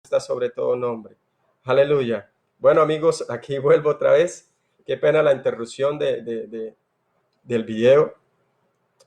está sobre todo nombre. Aleluya. Bueno, amigos, aquí vuelvo otra vez. Qué pena la interrupción del video.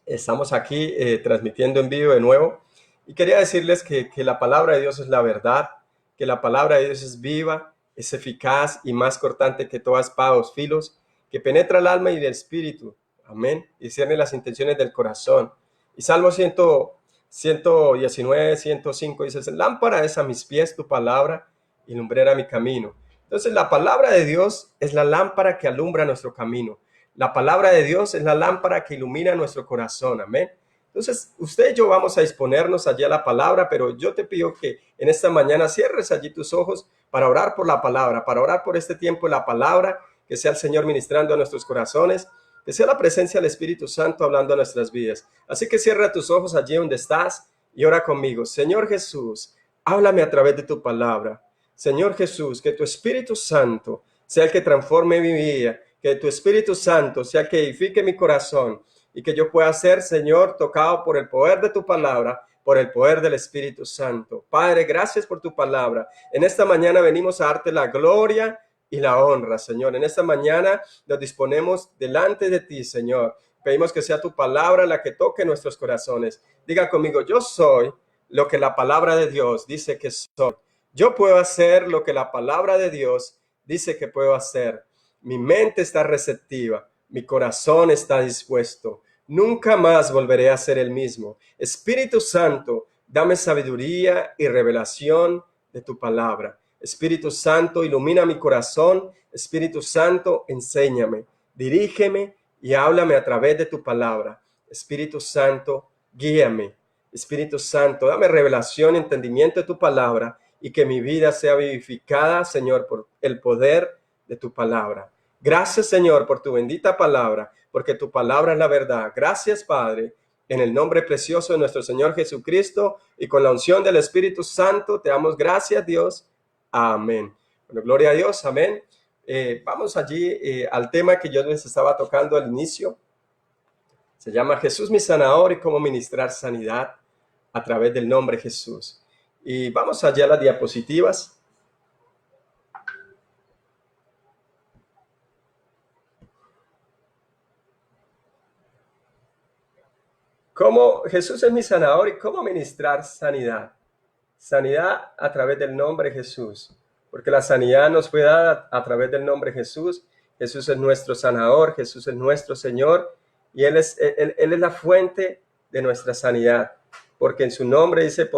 Estamos aquí transmitiendo en vivo de nuevo. Y quería decirles que la palabra de Dios es la verdad, que la palabra de Dios es viva, es eficaz y más cortante que toda espada o filos, que penetra el alma y el espíritu. Amén. Y discierne las intenciones del corazón. Y Salmo 119, 105 dice: lámpara es a mis pies tu palabra y lumbrera mi camino. Entonces la palabra de Dios es la lámpara que alumbra nuestro camino. La palabra de Dios es la lámpara que ilumina nuestro corazón. Amén. Entonces, usted y yo vamos a disponernos allí a la palabra, pero yo te pido que en esta mañana cierres allí tus ojos para orar por la palabra, para orar por este tiempo de la palabra, que sea el Señor ministrando a nuestros corazones, que sea la presencia del Espíritu Santo hablando a nuestras vidas. Así que cierra tus ojos allí donde estás y ora conmigo. Señor Jesús, háblame a través de tu palabra. Señor Jesús, que tu Espíritu Santo sea el que transforme mi vida, que tu Espíritu Santo sea el que edifique mi corazón y que yo pueda ser, Señor, tocado por el poder de tu palabra, por el poder del Espíritu Santo. Padre, gracias por tu palabra. En esta mañana venimos a darte la gloria y la honra, Señor. En esta mañana nos disponemos delante de ti, Señor. Pedimos que sea tu palabra la que toque nuestros corazones. Diga conmigo: yo soy lo que la palabra de Dios dice que soy. Yo puedo hacer lo que la palabra de Dios dice que puedo hacer. Mi mente está receptiva, mi corazón está dispuesto. Nunca más volveré a ser el mismo. Espíritu Santo, dame sabiduría y revelación de tu palabra. Espíritu Santo, ilumina mi corazón. Espíritu Santo, enséñame, dirígeme y háblame a través de tu palabra. Espíritu Santo, guíame. Espíritu Santo, dame revelación y entendimiento de tu palabra y que mi vida sea vivificada, Señor, por el poder de tu palabra. Gracias, Señor, por tu bendita palabra, porque tu palabra es la verdad. Gracias, Padre, en el nombre precioso de nuestro Señor Jesucristo y con la unción del Espíritu Santo, te damos gracias, Dios. Amén. Bueno, gloria a Dios, amén. Vamos allí al tema que yo les estaba tocando al inicio. Se llama Jesús mi sanador y cómo ministrar sanidad a través del nombre Jesús. Y vamos allá a las diapositivas. ¿Cómo Jesús es mi sanador y cómo ministrar sanidad? Sanidad a través del nombre Jesús, porque la sanidad nos fue dada a través del nombre Jesús. Jesús es nuestro sanador, Jesús es nuestro Señor y Él es la fuente de nuestra sanidad, porque en su nombre dice,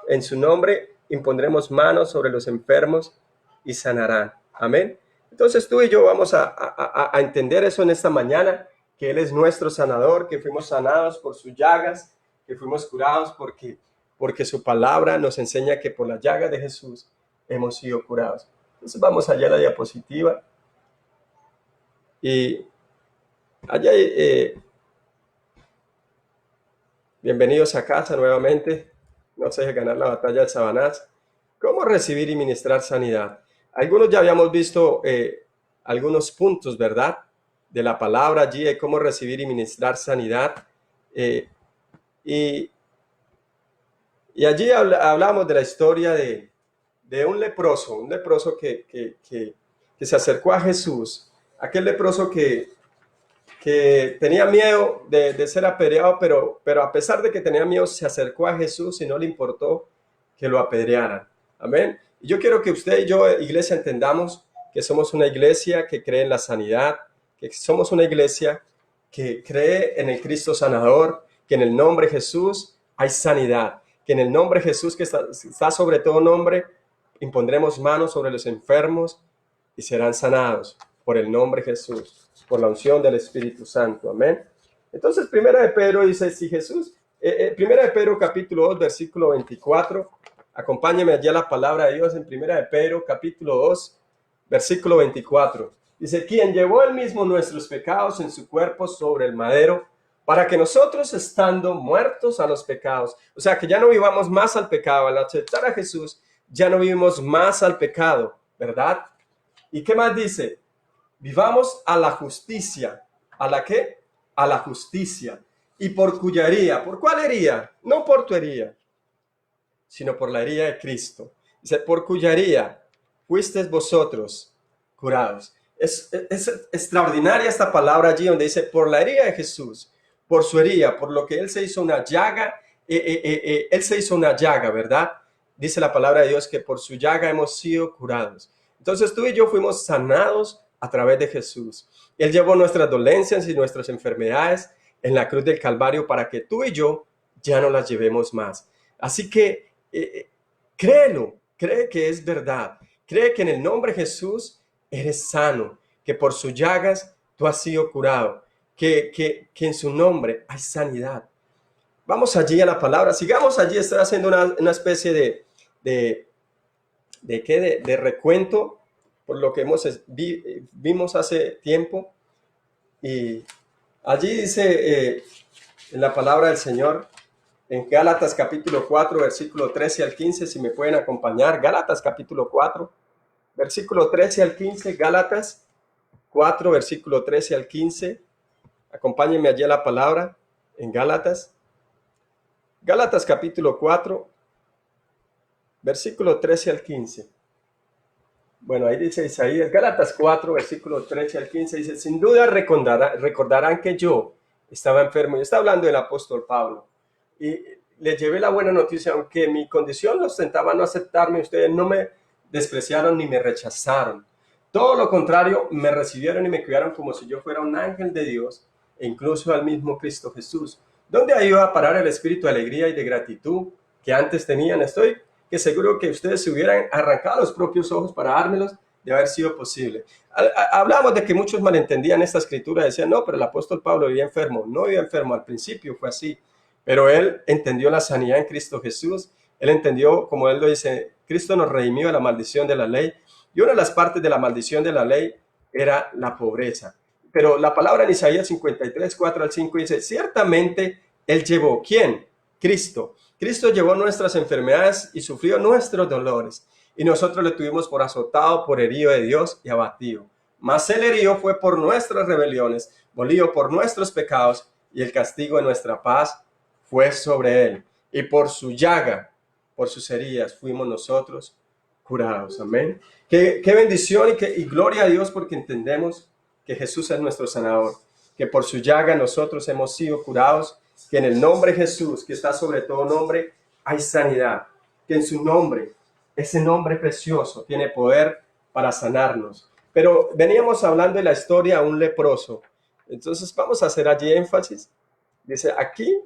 en su nombre impondremos manos sobre los enfermos y sanarán. Amén. Entonces tú y yo vamos a entender eso en esta mañana, que Él es nuestro sanador, que fuimos sanados por sus llagas, que fuimos curados porque su palabra nos enseña que por la llaga de Jesús hemos sido curados. Entonces vamos allá a la diapositiva. Y allá, bienvenidos a casa nuevamente. No se deje ganar la batalla del Sabanás. ¿Cómo recibir y ministrar sanidad? Algunos ya habíamos visto algunos puntos, ¿verdad?, de la palabra allí, de cómo recibir y ministrar sanidad. Y allí hablamos de la historia de un leproso que se acercó a Jesús. Aquel leproso que tenía miedo de ser apedreado, pero a pesar de que tenía miedo, se acercó a Jesús y no le importó que lo apedrearan. Amén. Y yo quiero que usted y yo, iglesia, entendamos que somos una iglesia que cree en la sanidad, que somos una iglesia que cree en el Cristo sanador, que en el nombre de Jesús hay sanidad, que en el nombre de Jesús, que está sobre todo nombre, impondremos manos sobre los enfermos y serán sanados por el nombre de Jesús, por la unción del Espíritu Santo. Amén. Entonces, Primera de Pedro dice, si Jesús, Primera de Pedro capítulo 2, versículo 24, acompáñeme allá a la palabra de Dios en Primera de Pedro capítulo 2, versículo 24. Dice, quien llevó él mismo nuestros pecados en su cuerpo sobre el madero, para que nosotros, estando muertos a los pecados, o sea, que ya no vivamos más al pecado, al aceptar a Jesús, ya no vivimos más al pecado, ¿verdad? ¿Y qué más dice? Vivamos a la justicia. ¿A la qué? A la justicia. ¿Y por cuya herida? ¿Por cuál herida? No por tu herida, sino por la herida de Cristo. Dice, por cuya herida fuisteis vosotros curados. Es extraordinaria esta palabra allí donde dice, por la herida de Jesús, por su herida, por lo que Él se hizo una llaga, Él se hizo una llaga, ¿verdad? Dice la palabra de Dios que por su llaga hemos sido curados. Entonces tú y yo fuimos sanados a través de Jesús. Él llevó nuestras dolencias y nuestras enfermedades en la cruz del Calvario para que tú y yo ya no las llevemos más. Así que créelo, cree que es verdad. Cree que en el nombre de Jesús eres sano, que por sus llagas tú has sido curado, que en su nombre hay sanidad. Vamos allí a la palabra, sigamos allí. Estoy haciendo una especie de recuento por lo que vimos hace tiempo. Y allí dice en la palabra del Señor, en Gálatas capítulo 4, versículo 13 al 15, si me pueden acompañar. Gálatas capítulo 4, versículo 13 al 15. Gálatas 4, versículo 13 al 15. Acompáñenme allí a la palabra en Gálatas. Gálatas capítulo 4, versículo 13 al 15. Bueno, ahí dice Isaías, Gálatas 4, versículo 13 al 15, dice, sin duda recordarán que yo estaba enfermo. Y está hablando el apóstol Pablo. Y les llevé la buena noticia, aunque mi condición los tentaba a no aceptarme, ustedes no me despreciaron ni me rechazaron. Todo lo contrario, me recibieron y me cuidaron como si yo fuera un ángel de Dios, e incluso al mismo Cristo Jesús. ¿Dónde ha ido a parar el espíritu de alegría y de gratitud que antes tenían? Estoy que seguro que ustedes se hubieran arrancado los propios ojos para dármelos de haber sido posible. Hablamos de que muchos malentendían esta escritura, decían, no, pero el apóstol Pablo vivía enfermo. No vivía enfermo, al principio fue así, pero él entendió la sanidad en Cristo Jesús. Él entendió, como él lo dice, Cristo nos redimió de la maldición de la ley, y una de las partes de la maldición de la ley era la pobreza. Pero la palabra en Isaías 53, 4 al 5 dice, ciertamente él llevó, ¿quién? Cristo. Cristo llevó nuestras enfermedades y sufrió nuestros dolores, y nosotros le tuvimos por azotado, por herido de Dios y abatido. Mas el herido fue por nuestras rebeliones, molido por nuestros pecados, y el castigo de nuestra paz fue sobre él. Y por su llaga, por sus heridas, fuimos nosotros curados. Amén. Qué bendición y gloria a Dios, porque entendemos que Jesús es nuestro sanador, que por su llaga nosotros hemos sido curados, que en el nombre de Jesús, que está sobre todo nombre, hay sanidad, que en su nombre, ese nombre precioso, tiene poder para sanarnos. Pero veníamos hablando de la historia de un leproso. Entonces vamos a hacer allí énfasis. Dice, aquí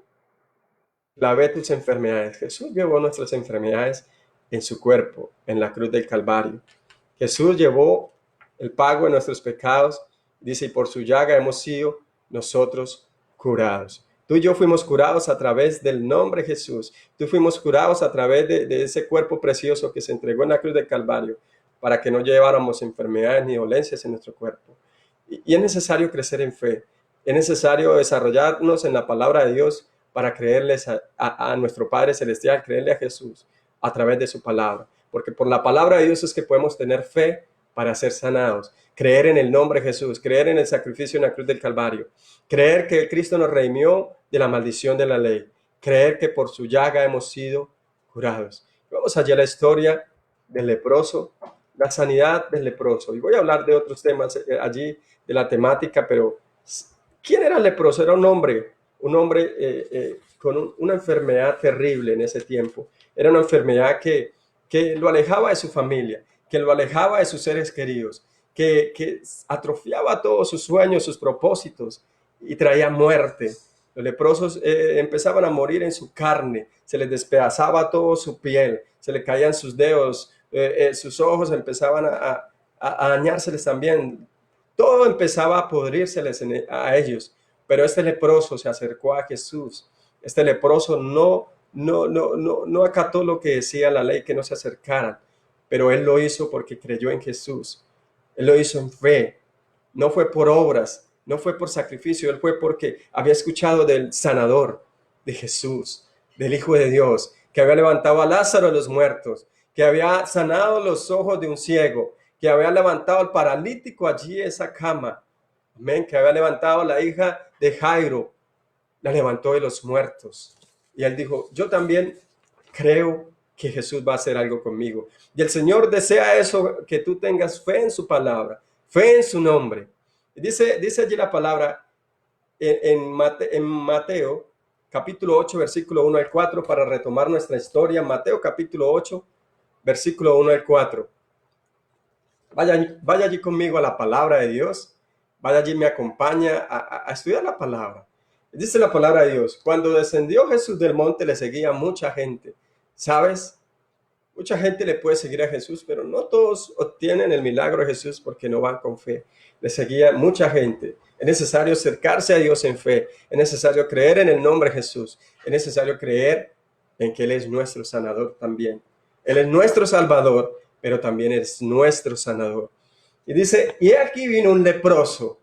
clavé tus enfermedades. Jesús llevó nuestras enfermedades en su cuerpo, en la cruz del Calvario. Jesús llevó el pago de nuestros pecados. Dice, y por su llaga hemos sido nosotros curados. Tú y yo fuimos curados a través del nombre de Jesús. Tú fuimos curados a través de ese cuerpo precioso que se entregó en la cruz del Calvario para que no lleváramos enfermedades ni dolencias en nuestro cuerpo. Y es necesario crecer en fe. Es necesario desarrollarnos en la palabra de Dios para creerles a nuestro Padre Celestial, creerle a Jesús a través de su palabra. Porque por la palabra de Dios es que podemos tener fe para ser sanados, creer en el nombre de Jesús, creer en el sacrificio en la cruz del Calvario, creer que Cristo nos redimió de la maldición de la ley, creer que por su llaga hemos sido curados. Vamos allá a la historia del leproso, la sanidad del leproso. Y voy a hablar de otros temas allí, de la temática, pero ¿quién era el leproso? Era un hombre con una enfermedad terrible en ese tiempo. Era una enfermedad que lo alejaba de su familia, que lo alejaba de sus seres queridos, que atrofiaba todos sus sueños, sus propósitos y traía muerte. Los leprosos empezaban a morir en su carne, se les despedazaba toda su piel, se les caían sus dedos, sus ojos empezaban a dañárseles también. Todo empezaba a podrírseles a ellos. Pero este leproso se acercó a Jesús. Este leproso no acató lo que decía la ley, que no se acercaran, pero él lo hizo porque creyó en Jesús. Él lo hizo en fe. No fue por obras, no fue por sacrificio, él fue porque había escuchado del sanador, de Jesús, del Hijo de Dios, que había levantado a Lázaro de los muertos, que había sanado los ojos de un ciego, que había levantado al paralítico allí en esa cama. Amén, que había levantado a la hija de Jairo, la levantó de los muertos. Y él dijo, yo también creo que Jesús va a hacer algo conmigo. Y el Señor desea eso, que tú tengas fe en su palabra, fe en su nombre. Dice allí la palabra en Mateo capítulo 8, versículo 1 al 4, para retomar nuestra historia. Mateo capítulo 8, versículo 1 al 4. Vaya allí conmigo a la palabra de Dios. Vaya allí, me acompaña a estudiar la palabra. Dice la palabra de Dios: cuando descendió Jesús del monte, le seguía mucha gente. ¿Sabes? Mucha gente le puede seguir a Jesús, pero no todos obtienen el milagro de Jesús porque no van con fe. Le seguía mucha gente. Es necesario acercarse a Dios en fe. Es necesario creer en el nombre de Jesús. Es necesario creer en que Él es nuestro sanador también. Él es nuestro salvador, pero también es nuestro sanador. Y dice: y aquí vino un leproso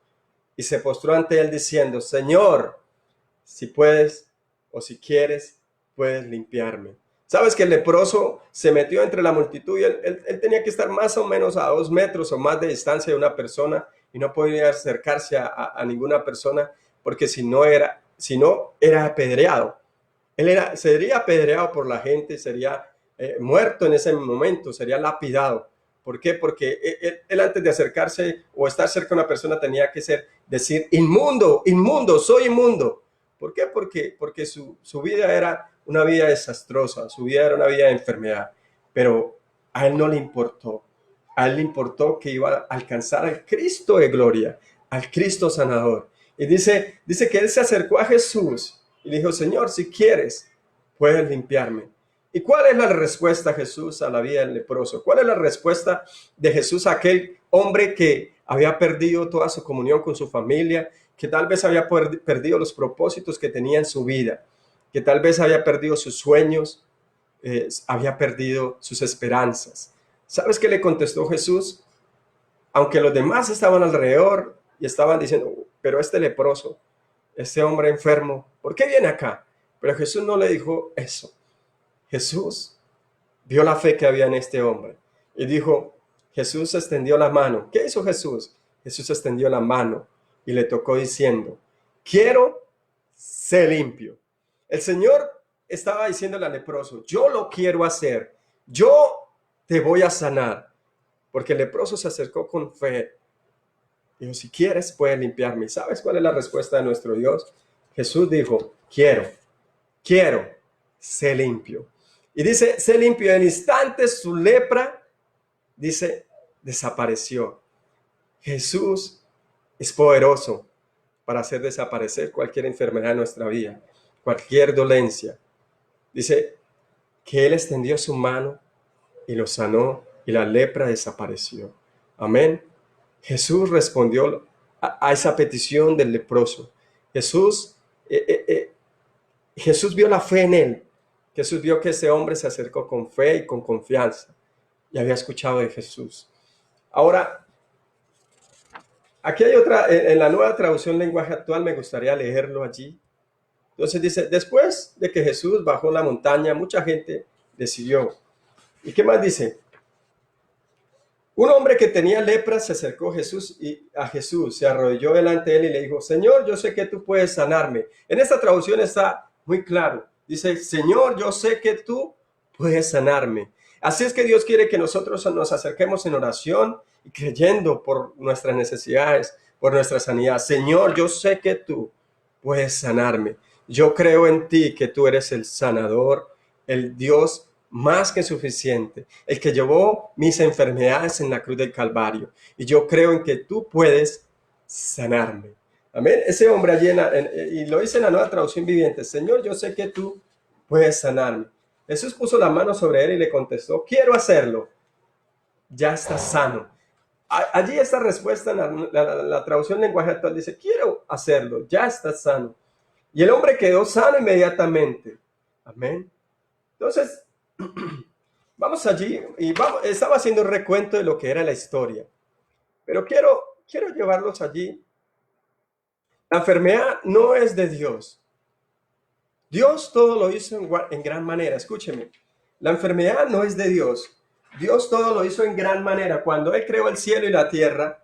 y se postró ante Él diciendo: Señor, si puedes o si quieres, puedes limpiarme. Sabes que el leproso se metió entre la multitud y él tenía que estar más o menos a 2 metros o más de distancia de una persona, y no podía acercarse a ninguna persona, porque si no era apedreado. Sería apedreado por la gente, sería muerto en ese momento, sería lapidado. ¿Por qué? Porque él antes de acercarse o estar cerca de una persona tenía que decir: inmundo, inmundo, soy inmundo. ¿Por qué? Porque su vida era una vida desastrosa, su vida era una vida de enfermedad. Pero a él no le importó. A él le importó que iba a alcanzar al Cristo de gloria, al Cristo sanador. Y dice que él se acercó a Jesús y le dijo: Señor, si quieres, puedes limpiarme. ¿Y cuál es la respuesta de Jesús a la vida del leproso? ¿Cuál es la respuesta de Jesús a aquel hombre que había perdido toda su comunión con su familia, que tal vez había perdido los propósitos que tenía en su vida, que tal vez había perdido sus sueños, había perdido sus esperanzas? ¿Sabes qué le contestó Jesús? Aunque los demás estaban alrededor y estaban diciendo: pero este leproso, este hombre enfermo, ¿por qué viene acá? Pero Jesús no le dijo eso. Jesús vio la fe que había en este hombre y dijo: Jesús extendió la mano. ¿Qué hizo Jesús? Jesús extendió la mano y le tocó diciendo: quiero ser limpio. El Señor estaba diciéndole al leproso: yo lo quiero hacer, yo te voy a sanar. Porque el leproso se acercó con fe. Dijo: si quieres, puedes limpiarme. ¿Sabes cuál es la respuesta de nuestro Dios? Jesús dijo: quiero, sé limpio. Y dice: sé limpio. En instantes su lepra, dice, desapareció. Jesús es poderoso para hacer desaparecer cualquier enfermedad en nuestra vida, cualquier dolencia. Dice que Él extendió su mano y lo sanó, y la lepra desapareció. Amén. Jesús respondió a esa petición del leproso. Jesús vio la fe en él. Jesús vio que ese hombre se acercó con fe y con confianza y había escuchado de Jesús. Ahora, aquí hay otra, en la Nueva Traducción Lenguaje Actual, me gustaría leerlo allí. Entonces dice: después de que Jesús bajó la montaña, mucha gente le siguió. ¿Y qué más dice? Un hombre que tenía lepra se acercó a Jesús, se arrodilló delante de él y le dijo: Señor, yo sé que tú puedes sanarme. En esta traducción está muy claro. Dice: Señor, yo sé que tú puedes sanarme. Así es que Dios quiere que nosotros nos acerquemos en oración y creyendo por nuestras necesidades, por nuestra sanidad. Señor, yo sé que tú puedes sanarme. Yo creo en ti, que tú eres el sanador, el Dios más que suficiente, el que llevó mis enfermedades en la cruz del Calvario. Y yo creo en que tú puedes sanarme. Amén. Ese hombre allí, y lo dice en la Nueva Traducción Viviente: Señor, yo sé que tú puedes sanarme. Jesús puso la mano sobre él y le contestó: quiero hacerlo. Ya está sano. Allí esta respuesta en la traducción Lenguaje Actual dice: quiero hacerlo, ya está sano. Y el hombre quedó sano inmediatamente. Amén. Entonces, vamos allí y estaba haciendo un recuento de lo que era la historia. Pero quiero llevarlos allí. La enfermedad no es de Dios. Dios todo lo hizo en gran manera. Escúcheme. La enfermedad no es de Dios. Dios todo lo hizo en gran manera. Cuando Él creó el cielo y la tierra,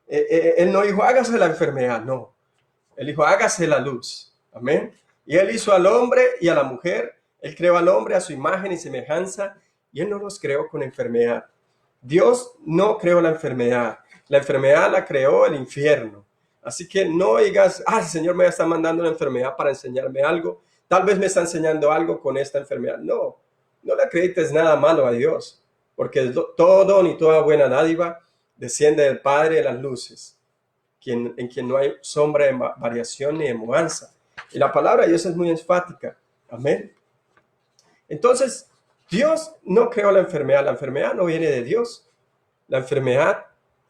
Él no dijo: hágase la enfermedad. No. Él dijo: hágase la luz. Amén. Y Él hizo al hombre y a la mujer Él creó al hombre a su imagen y semejanza y Él no los creó con enfermedad. Dios no creó la enfermedad la creó el infierno. Así que no digas, el Señor me está mandando una enfermedad para enseñarme algo, tal vez me está enseñando algo con esta enfermedad. No, no le acredites nada malo a Dios, porque todo don y toda buena dádiva desciende del Padre de las luces, en quien no hay sombra de variación ni de mudanza. Y la palabra de Dios es muy enfática. Amén. Entonces, Dios no creó la enfermedad no viene de Dios. La enfermedad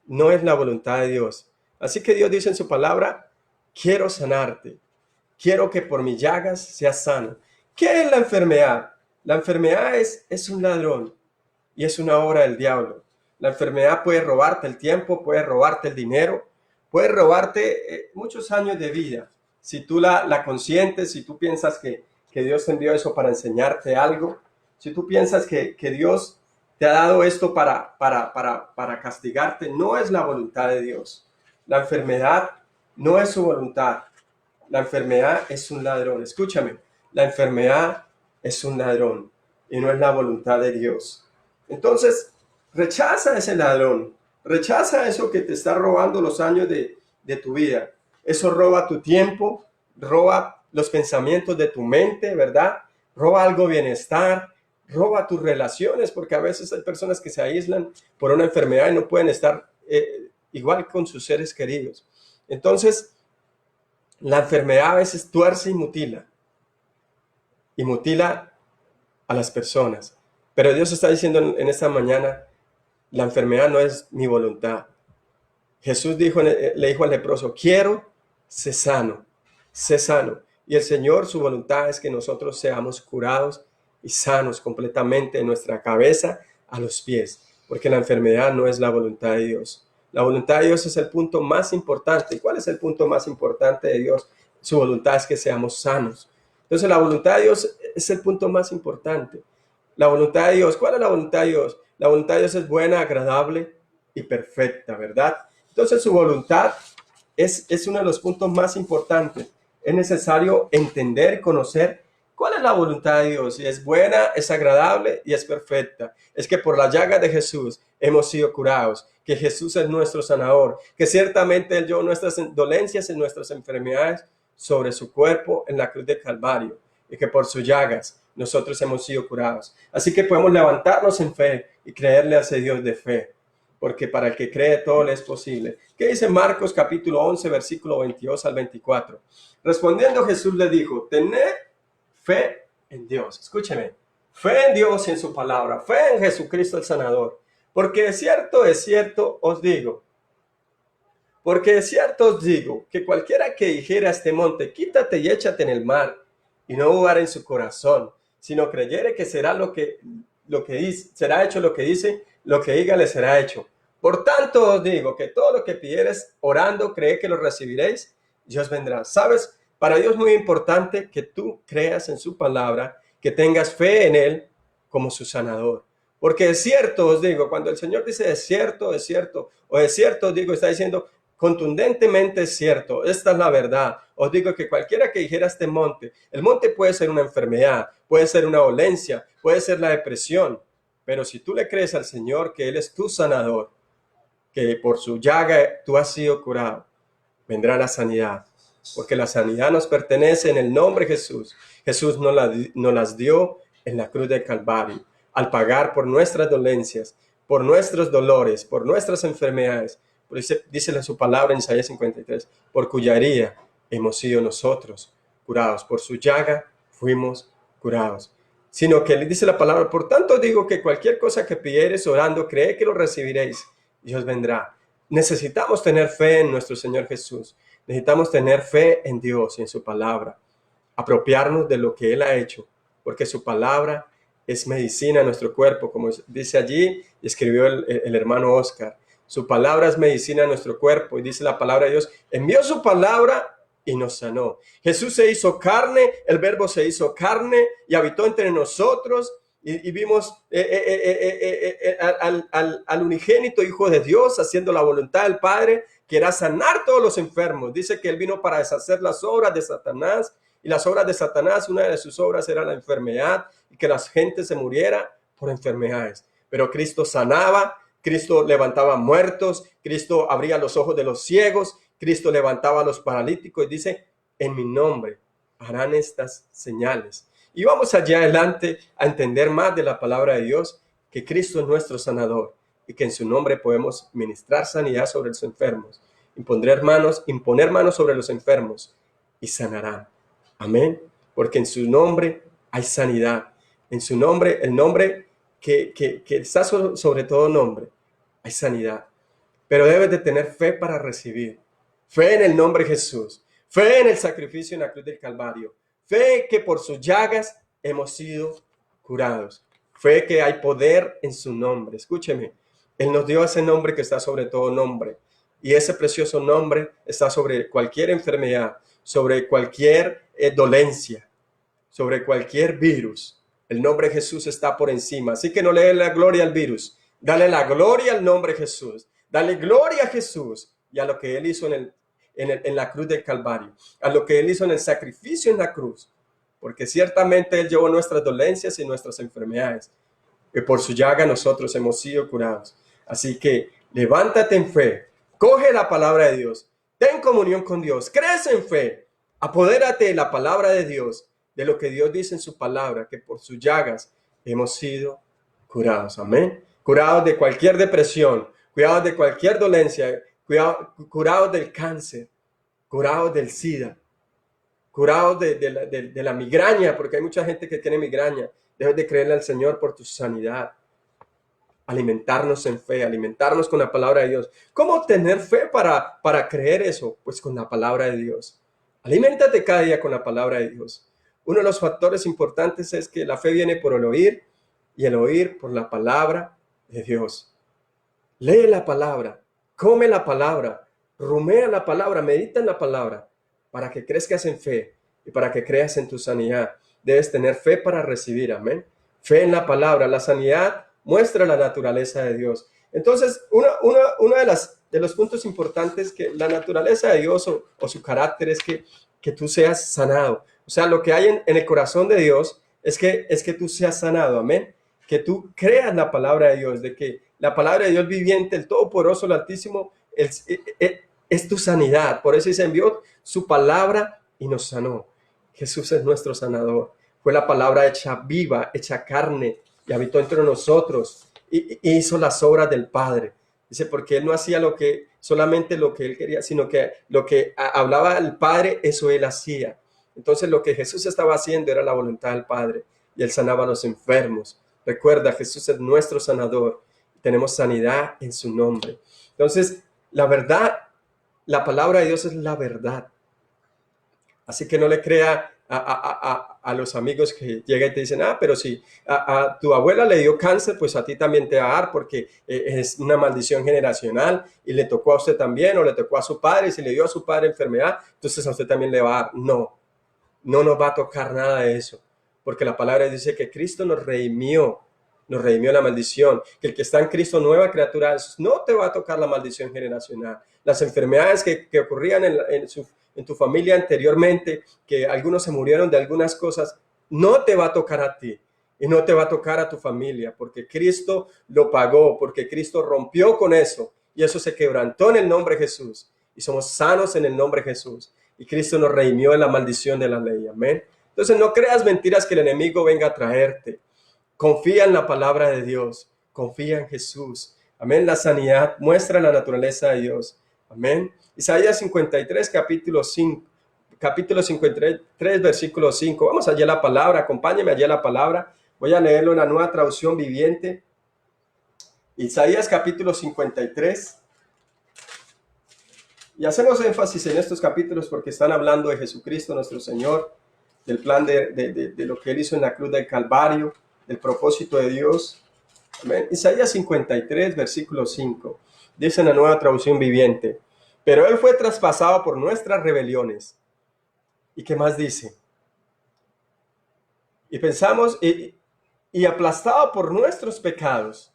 no es la voluntad de Dios. Así que Dios dice en su palabra, quiero sanarte, quiero que por mis llagas seas sano. ¿Qué es la enfermedad? La enfermedad es un ladrón y es una obra del diablo. La enfermedad puede robarte el tiempo, puede robarte el dinero, puede robarte muchos años de vida. Si tú la consientes, si tú piensas que Dios te envió eso para enseñarte algo, si tú piensas que Dios te ha dado esto para castigarte, no es la voluntad de Dios. La enfermedad no es su voluntad. La enfermedad es un ladrón. Escúchame, la enfermedad es un ladrón y no es la voluntad de Dios. Entonces, rechaza a ese ladrón. Rechaza eso que te está robando los años de tu vida. Eso roba tu tiempo, roba los pensamientos de tu mente, ¿verdad? Roba algo bienestar, roba tus relaciones, porque a veces hay personas que se aíslan por una enfermedad y no pueden estar igual con sus seres queridos. Entonces, la enfermedad a veces tuerce y mutila a las personas. Pero Dios está diciendo en esta mañana, la enfermedad no es mi voluntad. Jesús le dijo al leproso, quiero, sé sano, sé sano. Y el Señor, su voluntad es que nosotros seamos curados y sanos completamente de nuestra cabeza a los pies, porque la enfermedad no es la voluntad de Dios. La voluntad de Dios es el punto más importante. ¿Y cuál es el punto más importante de Dios? Su voluntad es que seamos sanos. Entonces la voluntad de Dios es el punto más importante. La voluntad de Dios, ¿cuál es la voluntad de Dios? La voluntad de Dios es buena, agradable y perfecta, ¿verdad? Entonces su voluntad es uno de los puntos más importantes. Es necesario entender, conocer cuál es la voluntad de Dios. Y es buena, es agradable y es perfecta. Es que por la llaga de Jesús hemos sido curados, que Jesús es nuestro sanador, que ciertamente Él llevó nuestras dolencias y nuestras enfermedades sobre su cuerpo en la cruz de Calvario, y que por sus llagas nosotros hemos sido curados. Así que podemos levantarnos en fe y creerle a ese Dios de fe, porque para el que cree todo le es posible. ¿Qué dice Marcos capítulo 11, versículo 22 al 24? Respondiendo Jesús le dijo, tened fe en Dios. Escúcheme, fe en Dios y en su palabra, fe en Jesucristo el sanador. Porque de cierto os digo, que cualquiera que dijera a este monte, quítate y échate en el mar, y no dudara en su corazón, sino creyere que será lo que dice, será hecho lo que dice, lo que diga le será hecho. Por tanto os digo que todo lo que pidiereis orando, cree que lo recibiréis, Dios vendrá. ¿Sabes? Para Dios es muy importante que tú creas en su palabra, que tengas fe en Él como su sanador. Porque es cierto, os digo, cuando el Señor dice es cierto, o es cierto, os digo, está diciendo contundentemente es cierto, esta es la verdad. Os digo que cualquiera que dijera este monte, el monte puede ser una enfermedad, puede ser una dolencia, puede ser la depresión, pero si tú le crees al Señor que Él es tu sanador, que por su llaga tú has sido curado, vendrá la sanidad, porque la sanidad nos pertenece en el nombre de Jesús. Jesús nos las dio en la cruz del Calvario, al pagar por nuestras dolencias, por nuestros dolores, por nuestras enfermedades. Dice en su palabra en Isaías 53, por cuya herida hemos sido nosotros curados, por su llaga fuimos curados. Sino que le dice la palabra, por tanto digo que cualquier cosa que pidiereis orando, cree que lo recibiréis, Dios vendrá. Necesitamos tener fe en nuestro Señor Jesús. Necesitamos tener fe en Dios y en su palabra. Apropiarnos de lo que Él ha hecho, porque su palabra es medicina a nuestro cuerpo, como dice allí, escribió el hermano Oscar. Su palabra es medicina a nuestro cuerpo, y dice la palabra de Dios, envió su palabra y nos sanó. Jesús se hizo carne, el verbo se hizo carne y habitó entre nosotros, y vimos al unigénito Hijo de Dios haciendo la voluntad del Padre, que era sanar todos los enfermos. Dice que Él vino para deshacer las obras de Satanás Y las obras de Satanás, una de sus obras era la enfermedad y que la gente se muriera por enfermedades. Pero Cristo sanaba, Cristo levantaba muertos, Cristo abría los ojos de los ciegos, Cristo levantaba a los paralíticos y dice, en mi nombre harán estas señales. Y vamos allá adelante a entender más de la palabra de Dios, que Cristo es nuestro sanador y que en su nombre podemos ministrar sanidad sobre los enfermos, imponer manos sobre los enfermos y sanarán. Amén. Porque en su nombre hay sanidad. En su nombre, el nombre que está sobre todo nombre, hay sanidad. Pero debes de tener fe para recibir. Fe en el nombre de Jesús. Fe en el sacrificio en la cruz del Calvario. Fe que por sus llagas hemos sido curados. Fe que hay poder en su nombre. Escúcheme, Él nos dio ese nombre que está sobre todo nombre. Y ese precioso nombre está sobre cualquier enfermedad, sobre cualquier dolencia, sobre cualquier virus. El nombre de Jesús está por encima. Así que no le dé la gloria al virus. Dale la gloria al nombre de Jesús. Dale gloria a Jesús y a lo que Él hizo en la cruz del Calvario, a lo que Él hizo en el sacrificio en la cruz, porque ciertamente Él llevó nuestras dolencias y nuestras enfermedades, que por su llaga nosotros hemos sido curados. Así que levántate en fe, coge la palabra de Dios, ten comunión con Dios, crece en fe, apodérate de la palabra de Dios, de lo que Dios dice en su palabra, que por sus llagas hemos sido curados. Amén. Curados de cualquier depresión, curados de cualquier dolencia, curados del cáncer, curados del SIDA, curados de la migraña, porque hay mucha gente que tiene migraña. Debes de creerle al Señor por tu sanidad. Alimentarnos en fe, alimentarnos con la palabra de Dios. ¿Cómo tener fe para creer eso? Pues con la palabra de Dios. Aliméntate cada día con la palabra de Dios. Uno de los factores importantes es que la fe viene por el oír y el oír por la palabra de Dios. Lee la palabra, come la palabra, rumea la palabra, medita en la palabra, para que crezcas en fe y para que creas en tu sanidad. Debes tener fe para recibir, amén. Fe en la palabra. La sanidad muestra la naturaleza de Dios. Entonces, uno de los puntos importantes que la naturaleza de Dios o su carácter es que tú seas sanado. O sea, lo que hay en el corazón de Dios es que tú seas sanado, amén. Que tú creas la palabra de Dios, de que la palabra de Dios viviente, el Todopoderoso, el Altísimo, es tu sanidad. Por eso se envió su palabra y nos sanó. Jesús es nuestro sanador. Fue la palabra hecha viva, hecha carne, y habitó entre nosotros y hizo las obras del Padre. Dice, porque Él no hacía solamente lo que Él quería, sino que lo que hablaba el Padre, eso Él hacía. Entonces lo que Jesús estaba haciendo era la voluntad del Padre, y Él sanaba a los enfermos. Recuerda, Jesús es nuestro sanador. Tenemos sanidad en su nombre. Entonces, la verdad, la palabra de Dios es la verdad. Así que no le crea a los amigos que llegan y te dicen, pero si a tu abuela le dio cáncer, pues a ti también te va a dar porque es una maldición generacional y le tocó a usted también o le tocó a su padre y si le dio a su padre enfermedad, entonces a usted también le va a dar. No nos va a tocar nada de eso, porque la palabra dice que Cristo nos redimió la maldición, que el que está en Cristo nueva criatura es. No te va a tocar la maldición generacional. Las enfermedades que ocurrían en tu familia anteriormente, que algunos se murieron de algunas cosas, no te va a tocar a ti y no te va a tocar a tu familia, porque Cristo lo pagó, porque Cristo rompió con eso y eso se quebrantó en el nombre de Jesús y somos sanos en el nombre de Jesús y Cristo nos redimió de la maldición de la ley. Amén. Entonces no creas mentiras que el enemigo venga a traerte. Confía en la palabra de Dios. Confía en Jesús. Amén. La sanidad muestra la naturaleza de Dios. Amén. Isaías 53, capítulo 53, versículo 5. Vamos allá a la palabra. Acompáñeme allá a la palabra. Voy a leerlo en la Nueva Traducción Viviente. Isaías capítulo 53. Y hacemos énfasis en estos capítulos porque están hablando de Jesucristo nuestro Señor, del plan de lo que Él hizo en la cruz del Calvario, del propósito de Dios. Amén. Isaías 53, versículo 5. Dice en la Nueva Traducción Viviente, pero Él fue traspasado por nuestras rebeliones. ¿Y qué más dice? Y pensamos, y aplastado por nuestros pecados.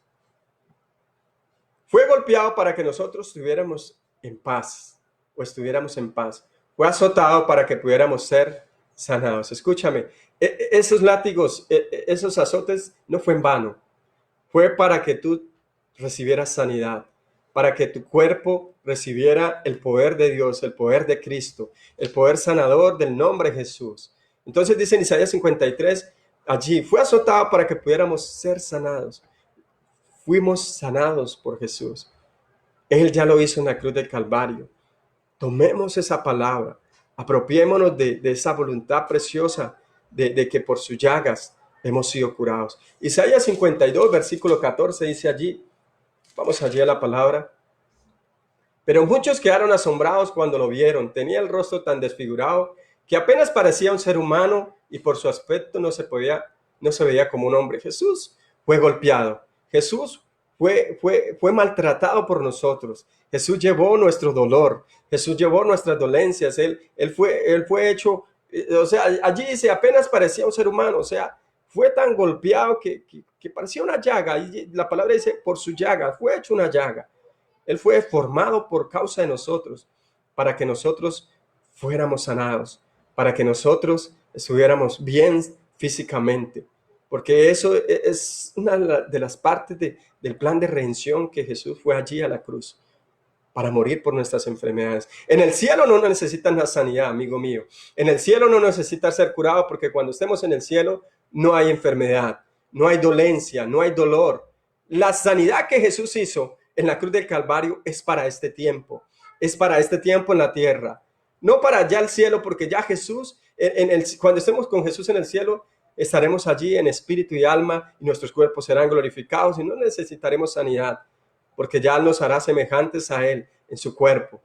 Fue golpeado para que nosotros estuviéramos en paz, o estuviéramos en paz. Fue azotado para que pudiéramos ser sanados. Escúchame, esos látigos, esos azotes no fue en vano. Fue para que tú recibieras sanidad, para que tu cuerpo recibiera el poder de Dios, el poder de Cristo, el poder sanador del nombre de Jesús. Entonces dice en Isaías 53, allí fue azotado para que pudiéramos ser sanados. Fuimos sanados por Jesús. Él ya lo hizo en la cruz del Calvario. Tomemos esa palabra, apropiémonos de esa voluntad preciosa de que por sus llagas hemos sido curados. Isaías 52, versículo 14 dice allí, vamos allí a la palabra. Pero muchos quedaron asombrados cuando lo vieron. Tenía el rostro tan desfigurado que apenas parecía un ser humano y por su aspecto no se veía como un hombre. Jesús fue golpeado. Jesús fue maltratado por nosotros. Jesús llevó nuestro dolor. Jesús llevó nuestras dolencias. Él fue hecho, o sea, allí dice, apenas parecía un ser humano. O sea, fue tan golpeado que parecía una llaga. Y la palabra dice, por su llaga, fue hecho una llaga. Él fue formado por causa de nosotros, para que nosotros fuéramos sanados, para que nosotros estuviéramos bien físicamente, porque eso es una de las partes del plan de redención que Jesús fue allí a la cruz, para morir por nuestras enfermedades. En el cielo no necesitas la sanidad, amigo mío. En el cielo no necesitas ser curado, porque cuando estemos en el cielo no hay enfermedad, no hay dolencia, no hay dolor. La sanidad que Jesús hizo en la cruz del Calvario es para este tiempo en la tierra, no para allá al cielo, porque ya Jesús, cuando estemos con Jesús en el cielo, estaremos allí en espíritu y alma y nuestros cuerpos serán glorificados y no necesitaremos sanidad, porque ya nos hará semejantes a Él en su cuerpo.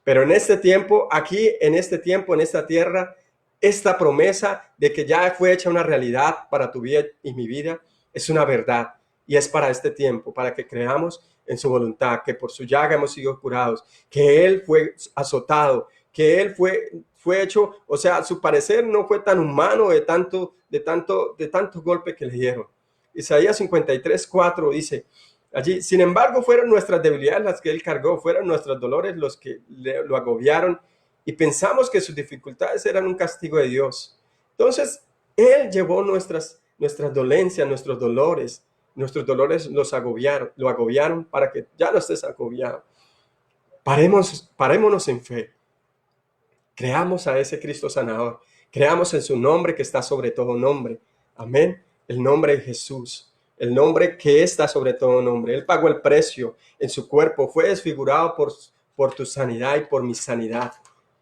Pero en este tiempo, aquí, en este tiempo, en esta tierra, esta promesa de que ya fue hecha una realidad para tu vida y mi vida, es una verdad y es para este tiempo, para que creamos en su voluntad, que por su llaga hemos sido curados, que Él fue azotado, que Él fue hecho, o sea, a su parecer no fue tan humano de tantos golpes que le dieron. Isaías 53, 4 dice allí, sin embargo, fueron nuestras debilidades las que Él cargó, fueron nuestros dolores los que lo agobiaron y pensamos que sus dificultades eran un castigo de Dios. Entonces, Él llevó nuestras dolencias, nuestros dolores lo agobiaron para que ya no estés agobiado. Parémonos en fe. Creamos a ese Cristo sanador. Creamos en su nombre que está sobre todo nombre. Amén. El nombre de Jesús. El nombre que está sobre todo nombre. Él pagó el precio en su cuerpo. Fue desfigurado por tu sanidad y por mi sanidad.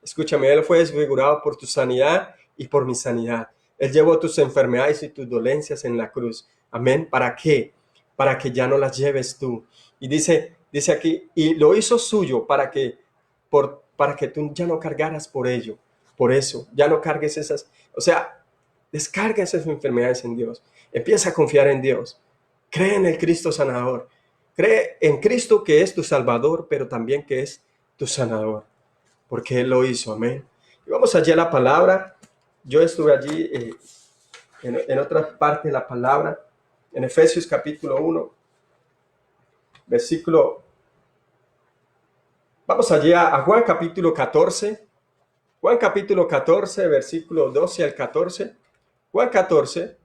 Escúchame, Él fue desfigurado por tu sanidad y por mi sanidad. Él llevó tus enfermedades y tus dolencias en la cruz. Amén. ¿Para qué? Para que ya no las lleves tú. Y dice aquí, y lo hizo suyo para que tú ya no cargaras por ello. Por eso, ya no cargues esas, o sea, descarga esas enfermedades en Dios. Empieza a confiar en Dios. Cree en el Cristo sanador. Cree en Cristo que es tu Salvador, pero también que es tu sanador. Porque Él lo hizo. Amén. Y vamos allí a la palabra. Yo estuve allí en otra parte de la palabra. En Efesios capítulo 1, versículo, vamos allí a Juan capítulo 14, Juan capítulo 14, versículo 12 al 14, Juan 14,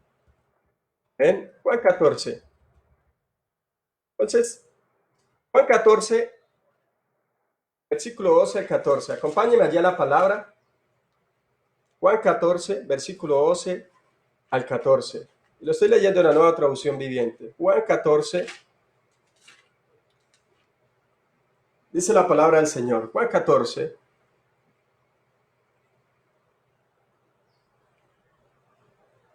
¿ven? Juan 14. Entonces, Juan 14, versículo 12 al 14, acompáñenme allí a la palabra, Juan 14, versículo 12 al 14. Lo estoy leyendo en la Nueva Traducción Viviente. Juan 14, dice la palabra del Señor. Juan 14.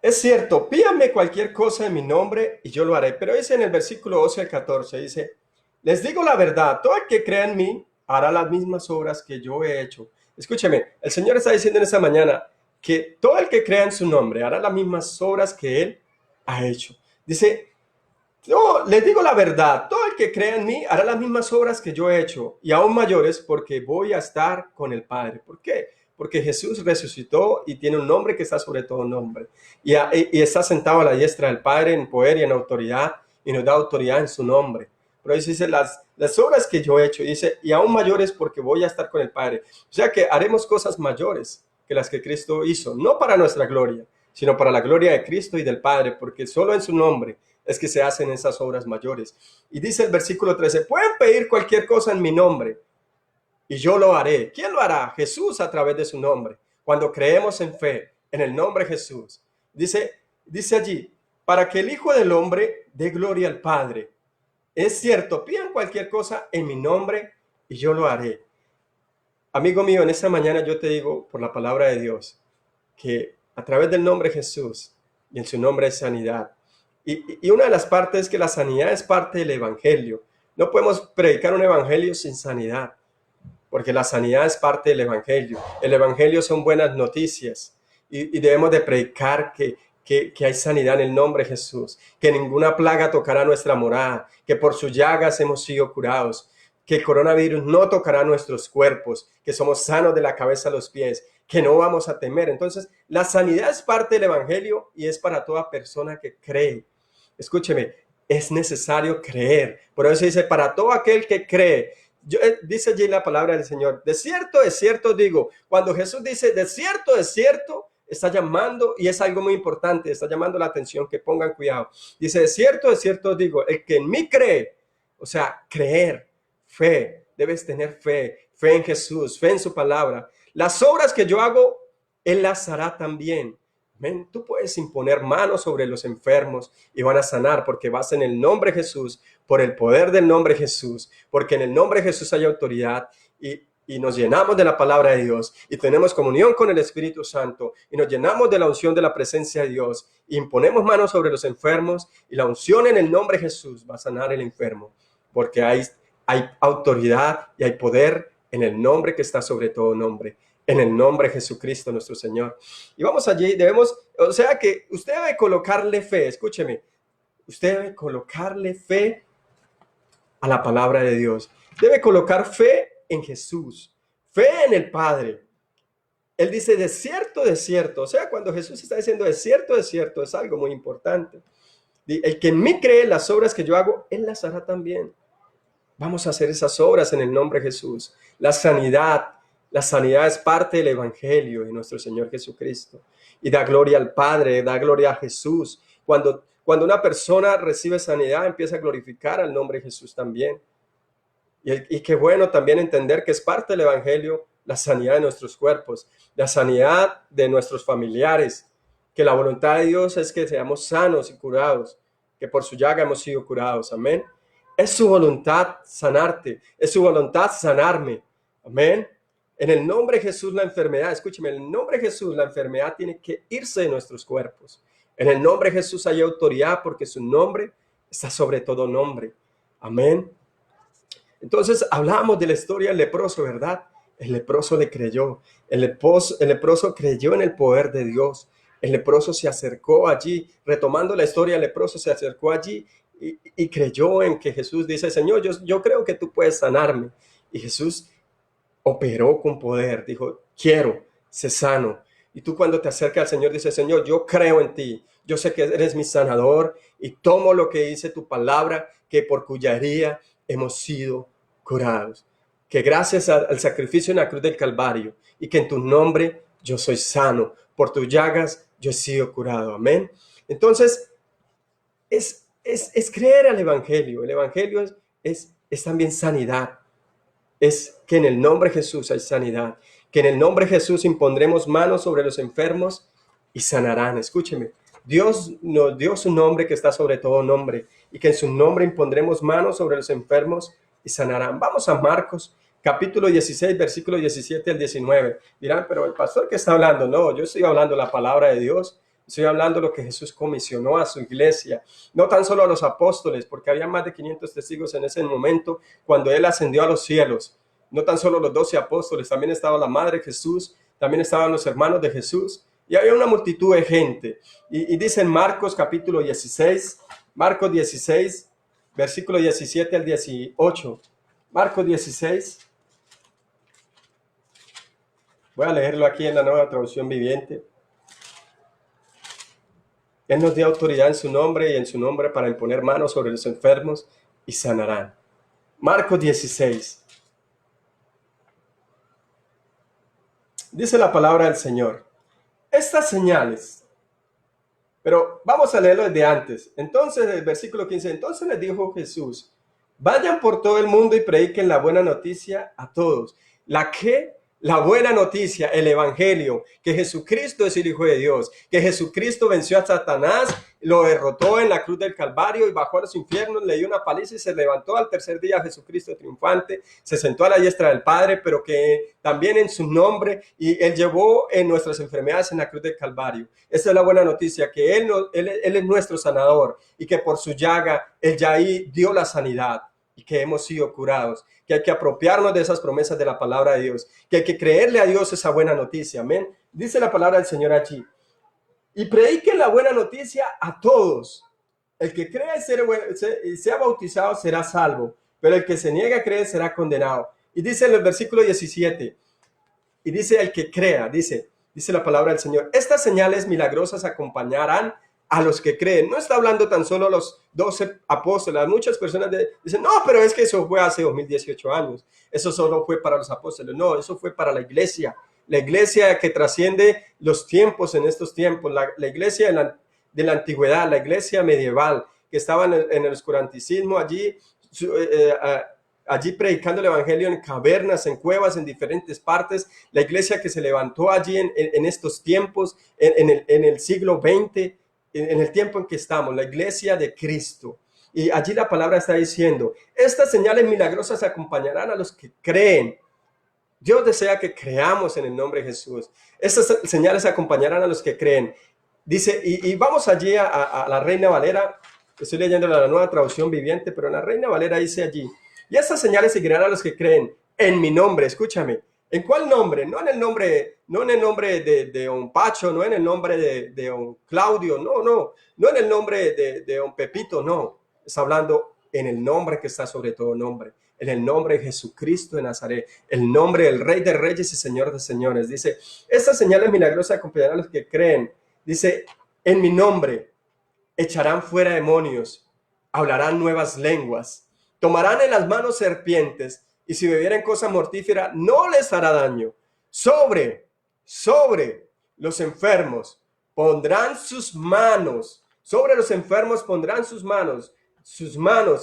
Es cierto, pídame cualquier cosa en mi nombre y yo lo haré. Pero dice en el versículo 12 al 14, dice, les digo la verdad, todo el que crea en mí hará las mismas obras que yo he hecho. Escúcheme, el Señor está diciendo en esta mañana que todo el que crea en su nombre hará las mismas obras que Él ha hecho. Dice, no, les digo la verdad, todo el que crea en mí hará las mismas obras que yo he hecho y aún mayores porque voy a estar con el Padre. ¿Por qué? Porque Jesús resucitó y tiene un nombre que está sobre todo nombre. Y está sentado a la diestra del Padre en poder y en autoridad y nos da autoridad en su nombre. Pero dice, las obras que yo he hecho, dice, y aún mayores porque voy a estar con el Padre. O sea que haremos cosas mayores. que las que Cristo hizo, no para nuestra gloria, sino para la gloria de Cristo y del Padre, porque solo en su nombre es que se hacen esas obras mayores. Y dice el versículo 13, pueden pedir cualquier cosa en mi nombre y yo lo haré. ¿Quién lo hará? Jesús a través de su nombre. Cuando creemos en fe, en el nombre de Jesús. Dice allí, para que el Hijo del Hombre dé gloria al Padre. Es cierto, pidan cualquier cosa en mi nombre y yo lo haré. Amigo mío, en esta mañana yo te digo, por la palabra de Dios, que a través del nombre de Jesús y en su nombre es sanidad. Y una de las partes es que la sanidad es parte del evangelio. No podemos predicar un evangelio sin sanidad, porque la sanidad es parte del evangelio. El evangelio son buenas noticias y debemos de predicar que hay sanidad en el nombre de Jesús, que ninguna plaga tocará nuestra morada, que por sus llagas hemos sido curados, que el coronavirus no tocará nuestros cuerpos, que somos sanos de la cabeza a los pies, que no vamos a temer. Entonces, la sanidad es parte del evangelio y es para toda persona que cree. Escúcheme, es necesario creer. Por eso dice, para todo aquel que cree. Dice allí la palabra del Señor, de cierto digo. Cuando Jesús dice, de cierto, está llamando, y es algo muy importante, está llamando la atención, que pongan cuidado. Dice, de cierto digo, el que en mí cree, o sea, creer, fe, debes tener fe en Jesús, fe en su palabra. Las obras que yo hago, Él las hará también. Amén. Tú puedes imponer manos sobre los enfermos y van a sanar, porque vas en el nombre de Jesús, por el poder del nombre de Jesús, porque en el nombre de Jesús hay autoridad y nos llenamos de la palabra de Dios y tenemos comunión con el Espíritu Santo y nos llenamos de la unción de la presencia de Dios y imponemos manos sobre los enfermos y la unción en el nombre de Jesús va a sanar el enfermo, porque hay autoridad y hay poder en el nombre que está sobre todo nombre, en el nombre de Jesucristo nuestro Señor. Y vamos allí, o sea que usted debe colocarle fe, escúcheme, usted debe colocarle fe a la palabra de Dios, debe colocar fe en Jesús, fe en el Padre. Él dice, de cierto, o sea, cuando Jesús está diciendo de cierto, es algo muy importante. El que en mí cree, las obras que yo hago, Él las hará también. Vamos a hacer esas obras en el nombre de Jesús. La sanidad es parte del evangelio de nuestro Señor Jesucristo. Y da gloria al Padre, da gloria a Jesús. Cuando una persona recibe sanidad, empieza a glorificar al nombre de Jesús también. Y qué bueno también entender que es parte del evangelio la sanidad de nuestros cuerpos, la sanidad de nuestros familiares, que la voluntad de Dios es que seamos sanos y curados, que por su llaga hemos sido curados. Amén. Es su voluntad sanarte, es su voluntad sanarme. Amén. En el nombre de Jesús la enfermedad, escúcheme, en el nombre de Jesús la enfermedad tiene que irse de nuestros cuerpos. En el nombre de Jesús hay autoridad porque su nombre está sobre todo nombre. Amén. Entonces hablamos de la historia del leproso, ¿verdad? El leproso le creyó. El leproso creyó en el poder de Dios. El leproso se acercó allí, retomando la historia, el leproso se acercó allí y creyó en que Jesús dice, Señor, yo creo que tú puedes sanarme. Y Jesús operó con poder, dijo, quiero, sé sano. Y tú cuando te acercas al Señor, dices, Señor, yo creo en ti, yo sé que eres mi sanador y tomo lo que dice tu palabra, que por cuya herida hemos sido curados. Que gracias al sacrificio en la cruz del Calvario y que en tu nombre yo soy sano, por tus llagas yo he sido curado. Amén. Entonces, es creer al Evangelio. El Evangelio es también sanidad. Es que en el nombre de Jesús hay sanidad, que en el nombre de Jesús impondremos manos sobre los enfermos y sanarán. Escúcheme, Dios nos dio su nombre que está sobre todo nombre y que en su nombre impondremos manos sobre los enfermos y sanarán. Vamos a Marcos capítulo 16, versículo 17 al 19. Dirán, pero el pastor que está hablando, no, yo estoy hablando la palabra de Dios. Estoy hablando de lo que Jesús comisionó a su iglesia, no tan solo a los apóstoles, porque había más de 500 testigos en ese momento cuando Él ascendió a los cielos. No tan solo los 12 apóstoles, también estaba la madre de Jesús, también estaban los hermanos de Jesús, y había una multitud de gente. Y dice en Marcos capítulo 16, Marcos 16, versículo 17 al 18. Marcos 16. Voy a leerlo aquí en la Nueva Traducción Viviente. Él nos dio autoridad en su nombre y en su nombre para imponer manos sobre los enfermos y sanarán. Marcos 16. dice la palabra del Señor. Estas señales, pero vamos a leerlo desde antes. Entonces, el versículo 15, entonces les dijo Jesús, vayan por todo el mundo y prediquen la buena noticia a todos. ¿La qué? La buena noticia, el evangelio, que Jesucristo es el Hijo de Dios, que Jesucristo venció a Satanás, lo derrotó en la cruz del Calvario y bajó a los infiernos, le dio una paliza y se levantó al tercer día Jesucristo triunfante, se sentó a la diestra del Padre, pero que también en su nombre, y Él llevó en nuestras enfermedades en la cruz del Calvario. Esa es la buena noticia, que Él es nuestro sanador y que por su llaga Él ya ahí dio la sanidad y que hemos sido curados, que hay que apropiarnos de esas promesas de la palabra de Dios, que hay que creerle a Dios esa buena noticia, amén. Dice la palabra del Señor allí, y prediquen la buena noticia a todos. El que cree y sea bautizado será salvo, pero el que se niega a creer será condenado. Y dice en el versículo 17, y dice el que crea, dice la palabra del Señor, estas señales milagrosas acompañarán a los que creen. No está hablando tan solo a los 12 apóstoles. Muchas personas dicen, no, pero es que eso fue hace 2018 años. Eso solo fue para los apóstoles. No, eso fue para la iglesia que trasciende los tiempos en estos tiempos, la iglesia de la antigüedad, la iglesia medieval, que estaba en el oscuranticismo allí, allí predicando el evangelio en cavernas, en cuevas, en diferentes partes, la iglesia que se levantó allí en estos tiempos, en el siglo XX, en el tiempo en que estamos, la iglesia de Cristo. Y allí la palabra está diciendo, estas señales milagrosas acompañarán a los que creen. Dios desea que creamos en el nombre de Jesús. Estas señales acompañarán a los que creen. Dice, y vamos allí a la Reina Valera, estoy leyendo la Nueva Traducción Viviente, pero en la Reina Valera dice allí, y estas señales seguirán a los que creen en mi nombre. Escúchame, ¿en cuál nombre? No en el nombre de un Pacho, no en el nombre de un Claudio, no en el nombre de un Pepito, no. Está hablando en el nombre que está sobre todo nombre, en el nombre de Jesucristo de Nazaret, el nombre del Rey de Reyes y Señor de Señores. Dice, estas señales milagrosas acompañarán a los que creen. Dice, en mi nombre echarán fuera demonios, hablarán nuevas lenguas, tomarán en las manos serpientes, y si bebieren cosa mortífera, no les hará daño. Sobre los enfermos pondrán sus manos, sobre los enfermos pondrán sus manos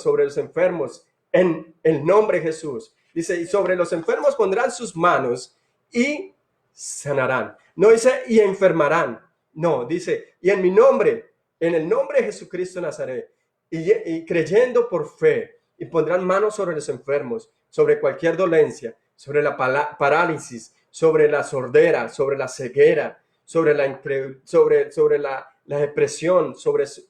sobre los enfermos, en el nombre de Jesús. Dice, y sobre los enfermos pondrán sus manos y sanarán. No dice, y enfermarán. No, dice, y en mi nombre, en el nombre de Jesucristo de Nazaret, y creyendo por fe, y pondrán manos sobre los enfermos, sobre cualquier dolencia, sobre la parálisis, sobre la sordera, sobre la ceguera, sobre la depresión,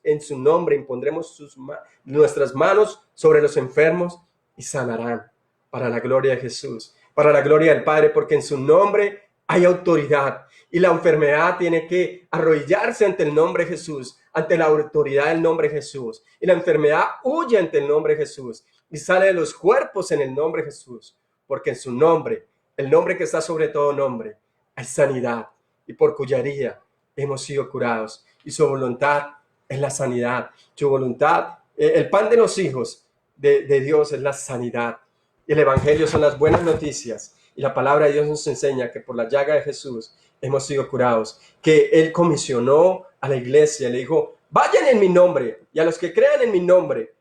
en su nombre impondremos nuestras manos sobre los enfermos y sanarán, para la gloria de Jesús, para la gloria del Padre, porque en su nombre hay autoridad y la enfermedad tiene que arrodillarse ante el nombre de Jesús, ante la autoridad del nombre de Jesús, y la enfermedad huye ante el nombre de Jesús y sale de los cuerpos en el nombre de Jesús, porque en su nombre, el nombre que está sobre todo nombre, hay sanidad, y por cuya herida hemos sido curados, y su voluntad es la sanidad. Su voluntad, el pan de los hijos de Dios es la sanidad. El evangelio son las buenas noticias, y la palabra de Dios nos enseña que por la llaga de Jesús hemos sido curados, que Él comisionó a la iglesia, le dijo, vayan en mi nombre, y a los que crean en mi nombre,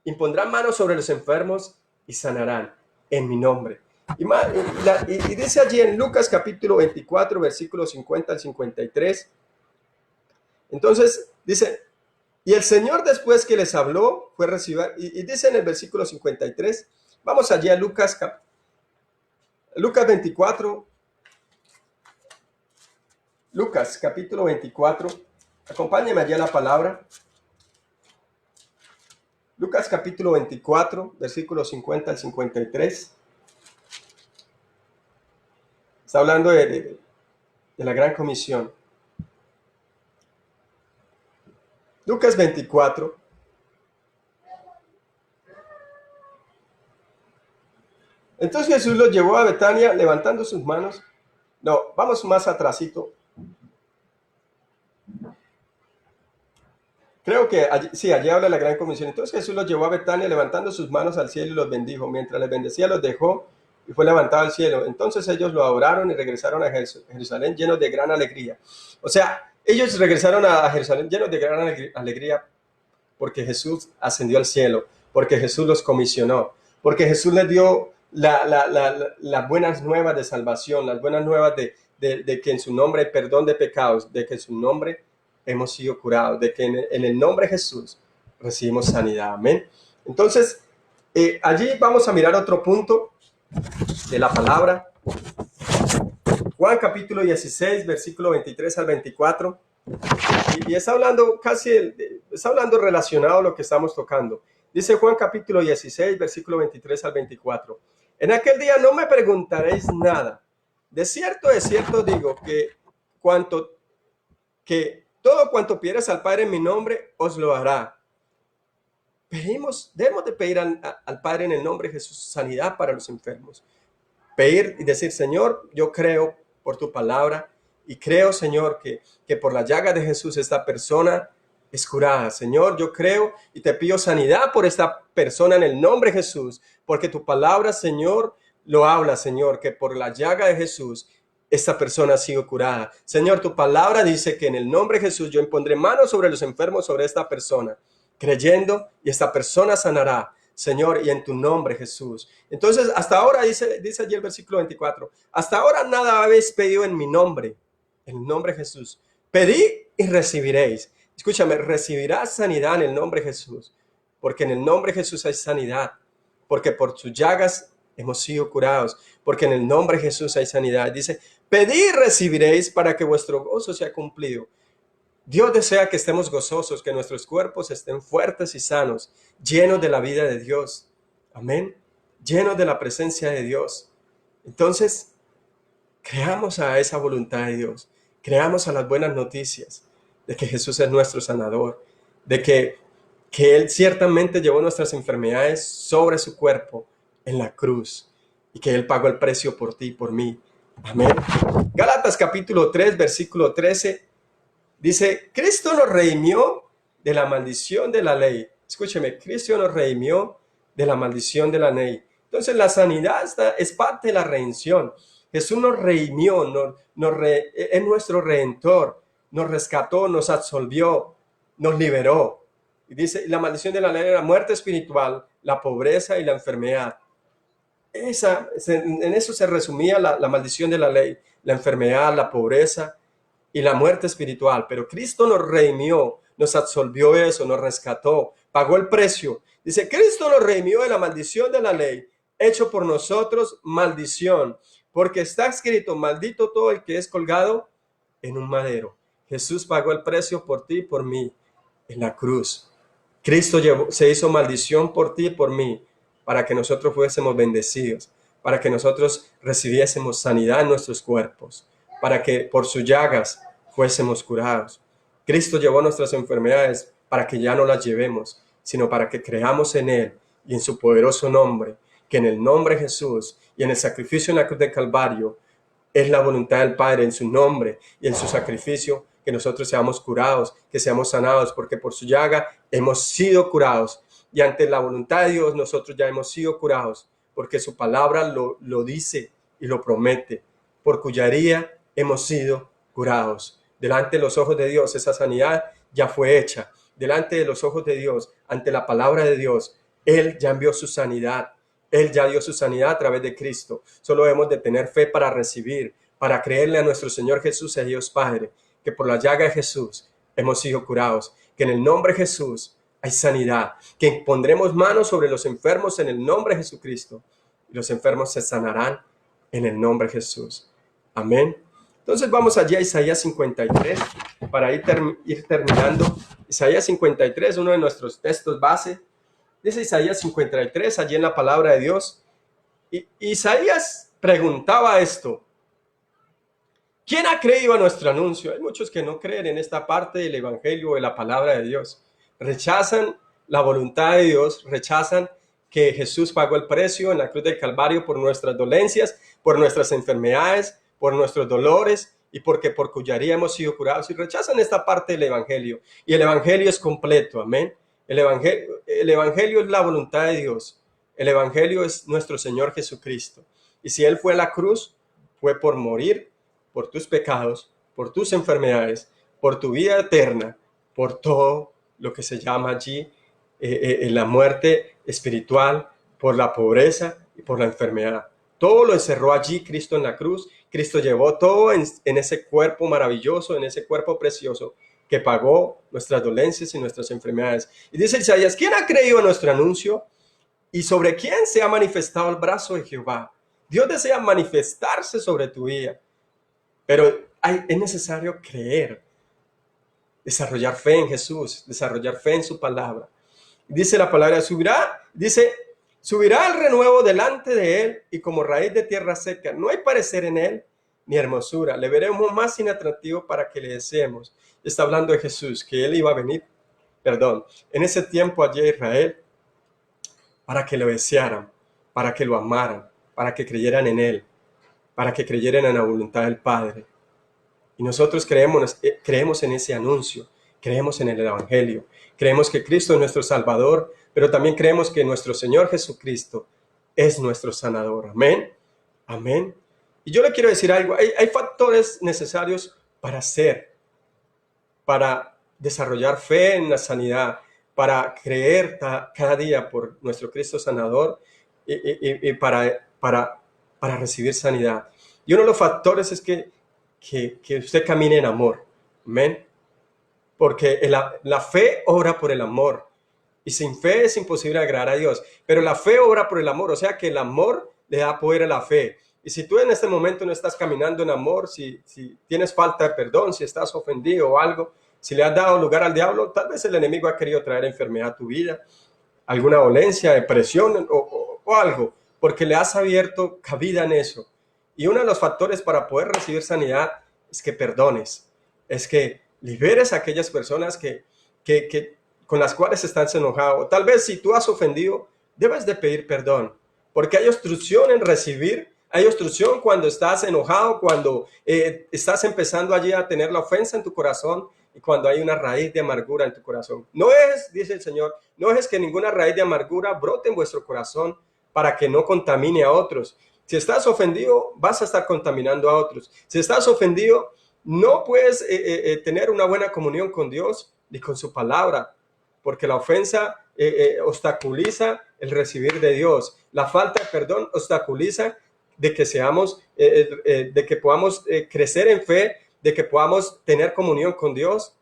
impondrán manos sobre los enfermos y sanarán en mi nombre. Y dice allí en Lucas capítulo 24, versículos 50 al 53, entonces dice, y el Señor después que les habló fue recibir, y dice en el versículo 53, vamos allí a Lucas 24, Lucas capítulo 24, acompáñenme allí a la palabra. Lucas capítulo 24, versículos 50 al 53. Está hablando de la gran comisión. Lucas 24. Entonces Jesús los llevó a Betania levantando sus manos. No, vamos más atrásito. Creo que allí habla la gran comisión. Entonces Jesús los llevó a Betania levantando sus manos al cielo y los bendijo. Mientras les bendecía, los dejó y fue levantado al cielo. Entonces ellos lo adoraron y regresaron a Jerusalén llenos de gran alegría. O sea, ellos regresaron a Jerusalén llenos de gran alegría porque Jesús ascendió al cielo, porque Jesús los comisionó, porque Jesús les dio las buenas nuevas de salvación, las buenas nuevas de que en su nombre hay perdón de pecados, de que en su nombre hemos sido curados, de que en el nombre de Jesús recibimos sanidad. Amén. Entonces, allí vamos a mirar otro punto de la palabra. Juan capítulo 16, versículo 23 al 24. Y está hablando está hablando relacionado a lo que estamos tocando. Dice Juan capítulo 16, versículo 23 al 24. En aquel día no me preguntaréis nada. De cierto digo que todo cuanto pidieras al Padre en mi nombre, os lo hará. Debemos de pedir al Padre en el nombre de Jesús sanidad para los enfermos. Pedir y decir, Señor, yo creo por tu palabra y creo, Señor, que por la llaga de Jesús esta persona es curada. Señor, yo creo y te pido sanidad por esta persona en el nombre de Jesús, porque tu palabra, Señor, lo habla, Señor, que por la llaga de Jesús esta persona ha sido curada. Señor, tu palabra dice que en el nombre de Jesús yo impondré manos sobre los enfermos, sobre esta persona, creyendo, y esta persona sanará. Señor, y en tu nombre, Jesús. Entonces, hasta ahora, dice allí el versículo 24, hasta ahora nada habéis pedido en mi nombre, en el nombre de Jesús. Pedid y recibiréis. Escúchame, recibirás sanidad en el nombre de Jesús, porque en el nombre de Jesús hay sanidad, porque por sus llagas hemos sido curados, porque en el nombre de Jesús hay sanidad. Dice, pedid y recibiréis para que vuestro gozo sea cumplido. Dios desea que estemos gozosos, que nuestros cuerpos estén fuertes y sanos, llenos de la vida de Dios. Amén. Llenos de la presencia de Dios. Entonces, creamos a esa voluntad de Dios. Creamos a las buenas noticias de que Jesús es nuestro sanador, de que Él ciertamente llevó nuestras enfermedades sobre su cuerpo en la cruz y que Él pagó el precio por ti y por mí. Amén. Gálatas capítulo 3, versículo 13. Dice, Cristo nos redimió de la maldición de la ley. Escúcheme, Cristo nos redimió de la maldición de la ley. Entonces la sanidad es parte de la redención. Jesús nos redimió, es nuestro redentor, nos rescató, nos absolvió, nos liberó. Y dice, la maldición de la ley era la muerte espiritual, la pobreza y la enfermedad. En eso se resumía la maldición de la ley, la enfermedad, la pobreza y la muerte espiritual. Pero Cristo nos redimió, nos absolvió eso, nos rescató, pagó el precio. Dice, Cristo nos redimió de la maldición de la ley, hecho por nosotros maldición, porque está escrito, maldito todo el que es colgado en un madero. Jesús pagó el precio por ti y por mí en la cruz. Cristo se hizo maldición por ti y por mí, para que nosotros fuésemos bendecidos, para que nosotros recibiésemos sanidad en nuestros cuerpos, para que por sus llagas fuésemos curados. Cristo llevó nuestras enfermedades para que ya no las llevemos, sino para que creamos en Él y en su poderoso nombre, que en el nombre de Jesús y en el sacrificio en la cruz de Calvario es la voluntad del Padre en su nombre y en su sacrificio, que nosotros seamos curados, que seamos sanados, porque por su llaga hemos sido curados. Y ante la voluntad de Dios nosotros ya hemos sido curados, porque su palabra lo dice y lo promete, por cuya herida hemos sido curados. Delante de los ojos de Dios esa sanidad ya fue hecha. Delante de los ojos de Dios, ante la palabra de Dios, Él ya envió su sanidad. Él ya dio su sanidad a través de Cristo. Solo debemos de tener fe para recibir, para creerle a nuestro Señor Jesús y Dios Padre, que por la llaga de Jesús hemos sido curados, que en el nombre de Jesús hay sanidad, que pondremos manos sobre los enfermos en el nombre de Jesucristo y los enfermos se sanarán en el nombre de Jesús. Amén. Entonces vamos allí a Isaías 53 para ir terminando. Isaías 53, uno de nuestros textos base. Dice Isaías 53, allí en la palabra de Dios. Y Isaías preguntaba esto: ¿quién ha creído a nuestro anuncio? Hay muchos que no creen en esta parte del evangelio, de la palabra de Dios. Rechazan la voluntad de Dios, rechazan que Jesús pagó el precio en la cruz del Calvario por nuestras dolencias, por nuestras enfermedades, por nuestros dolores y porque por cuya herida hemos sido curados. Y rechazan esta parte del evangelio. Y el evangelio es completo, amén. El evangelio es la voluntad de Dios. El evangelio es nuestro Señor Jesucristo. Y si Él fue a la cruz, fue por morir por tus pecados, por tus enfermedades, por tu vida eterna, por todo lo que se llama allí la muerte espiritual, por la pobreza y por la enfermedad. Todo lo encerró allí Cristo en la cruz. Cristo llevó todo en ese cuerpo maravilloso, en ese cuerpo precioso que pagó nuestras dolencias y nuestras enfermedades. Y dice Isaías, ¿quién ha creído en nuestro anuncio? ¿Y sobre quién se ha manifestado el brazo de Jehová? Dios desea manifestarse sobre tu vida, pero es necesario creer, desarrollar fe en Jesús, desarrollar fe en su palabra. Dice la palabra, subirá el renuevo delante de él y como raíz de tierra seca. No hay parecer en él ni hermosura. Le veremos más inatractivo para que le deseemos. Está hablando de Jesús, que él iba a venir, en ese tiempo allí a Israel, para que lo desearan, para que lo amaran, para que creyeran en él, para que creyeran en la voluntad del Padre. Y nosotros creemos en ese anuncio, creemos en el Evangelio, creemos que Cristo es nuestro Salvador, pero también creemos que nuestro Señor Jesucristo es nuestro sanador. Amén, amén. Y yo le quiero decir algo, hay factores necesarios para desarrollar fe en la sanidad, para creer cada día por nuestro Cristo sanador y para recibir sanidad. Y uno de los factores es que usted camine en amor. Amén. Porque la fe obra por el amor. Y sin fe es imposible agradar a Dios. Pero la fe obra por el amor. O sea que el amor le da poder a la fe. Y si tú en este momento no estás caminando en amor, si tienes falta de perdón, si estás ofendido o algo, si le has dado lugar al diablo, tal vez el enemigo ha querido traer enfermedad a tu vida, alguna dolencia, depresión o algo, porque le has abierto cabida en eso. Y uno de los factores para poder recibir sanidad es que perdones, es que liberes a aquellas personas con las cuales estás enojado. Tal vez si tú has ofendido, debes de pedir perdón, porque hay obstrucción en recibir, hay obstrucción cuando estás enojado, cuando estás empezando allí a tener la ofensa en tu corazón y cuando hay una raíz de amargura en tu corazón. No es, dice el Señor, no es que ninguna raíz de amargura brote en vuestro corazón para que no contamine a otros. Si estás ofendido, vas a estar contaminando a otros. Si estás ofendido, no puedes tener una buena comunión con Dios ni con su palabra, porque la ofensa obstaculiza el recibir de Dios. La falta de perdón obstaculiza de que podamos crecer en fe, de que podamos tener comunión con Dios,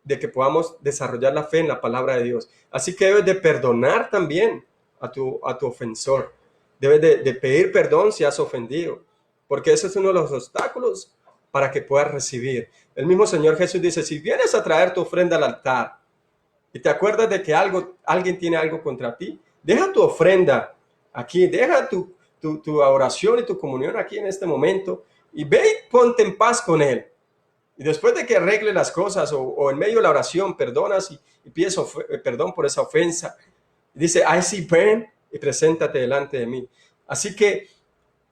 de que podamos desarrollar la fe en la palabra de Dios. Así que debes de perdonar también a tu ofensor. Debes de pedir perdón si has ofendido, porque ese es uno de los obstáculos para que puedas recibir. El mismo Señor Jesús dice, si vienes a traer tu ofrenda al altar y te acuerdas de que alguien tiene algo contra ti, deja tu ofrenda aquí, deja tu oración y tu comunión aquí en este momento y ve y ponte en paz con él. Y después de que arregle las cosas o en medio de la oración perdonas y pides perdón por esa ofensa, dice, ahí sí ven y preséntate delante de mí. Así que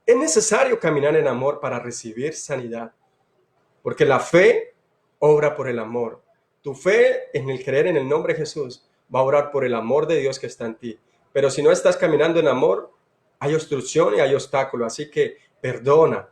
es necesario caminar en amor para recibir sanidad, porque la fe obra por el amor. Tu fe en el creer en el nombre de Jesús va a obrar por el amor de Dios que está en ti. Pero si no estás caminando en amor, hay obstrucción y hay obstáculo. Así que perdona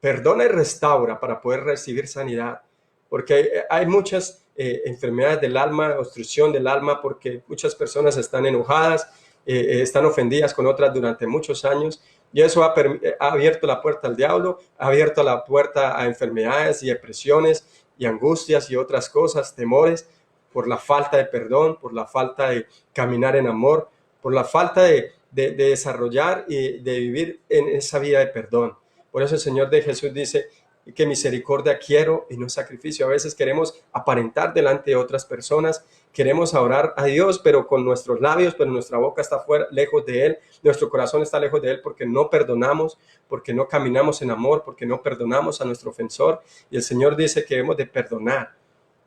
y restaura para poder recibir sanidad. Porque hay muchas enfermedades del alma, obstrucción del alma, porque muchas personas están enojadas, están ofendidas con otras durante muchos años. Y eso ha abierto la puerta al diablo, ha abierto la puerta a enfermedades y depresiones y angustias y otras cosas, temores, por la falta de perdón, por la falta de caminar en amor, por la falta de desarrollar y de vivir en esa vida de perdón. Por eso el Señor de Jesús dice que misericordia quiero y no sacrificio. A veces queremos aparentar delante de otras personas, queremos orar a Dios, pero con nuestros labios, pero nuestra boca está lejos de Él, nuestro corazón está lejos de Él porque no perdonamos, porque no caminamos en amor, porque no perdonamos a nuestro ofensor. Y el Señor dice que debemos de perdonar,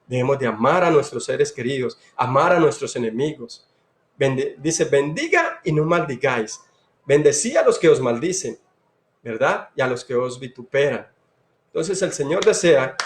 debemos de amar a nuestros seres queridos, amar a nuestros enemigos. Dice, bendiga y no maldigáis, bendecí a los que os maldicen, ¿verdad? Y a los que os vituperan. Entonces el Señor desea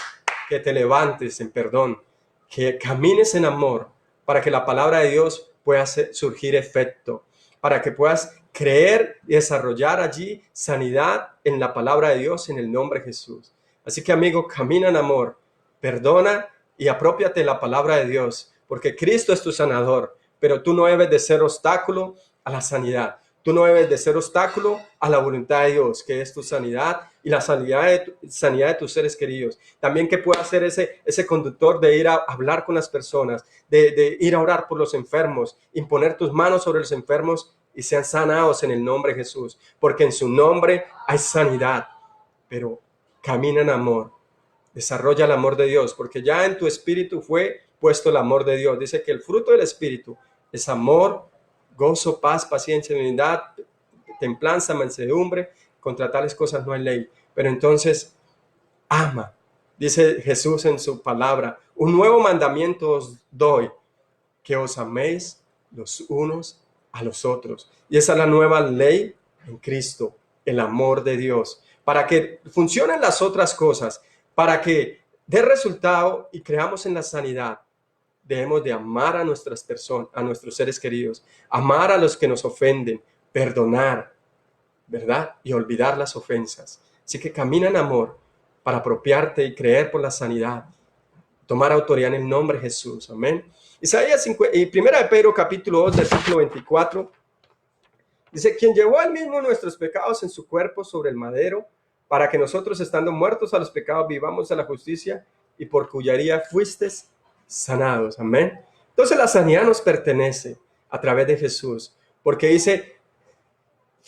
que te levantes en perdón, que camines en amor, para que la palabra de Dios pueda surgir efecto, para que puedas creer y desarrollar allí sanidad en la palabra de Dios en el nombre de Jesús. Así que, amigo, camina en amor, perdona y apropiate de la palabra de Dios, porque Cristo es tu sanador, pero tú no debes de ser obstáculo a la sanidad. Tú no debes de ser obstáculo a la voluntad de Dios, que es tu sanidad y la sanidad de tus seres queridos. También que pueda ser ese conductor de ir a hablar con las personas, de ir a orar por los enfermos, imponer tus manos sobre los enfermos y sean sanados en el nombre de Jesús, porque en su nombre hay sanidad. Pero camina en amor, desarrolla el amor de Dios, porque ya en tu espíritu fue puesto el amor de Dios. Dice que el fruto del espíritu es amor, gozo, paz, paciencia, unidad, templanza, mansedumbre. Contra tales cosas no hay ley. Pero entonces, ama. Dice Jesús en su palabra, un nuevo mandamiento os doy, que os améis los unos a los otros. Y esa es la nueva ley en Cristo, el amor de Dios. Para que funcionen las otras cosas, para que dé resultado y creamos en la sanidad, debemos de amar a nuestras personas, a nuestros seres queridos, amar a los que nos ofenden, perdonar, ¿verdad? Y olvidar las ofensas. Así que camina en amor para apropiarte y creer por la sanidad, tomar autoridad en el nombre de Jesús. Amén. Isaías 50, y 1 de Pedro capítulo 2, versículo 24, dice, quien llevó al mismo nuestros pecados en su cuerpo sobre el madero, para que nosotros, estando muertos a los pecados, vivamos a la justicia, y por cuya herida fuisteis sanados. Amén. Entonces la sanidad nos pertenece a través de Jesús, porque dice,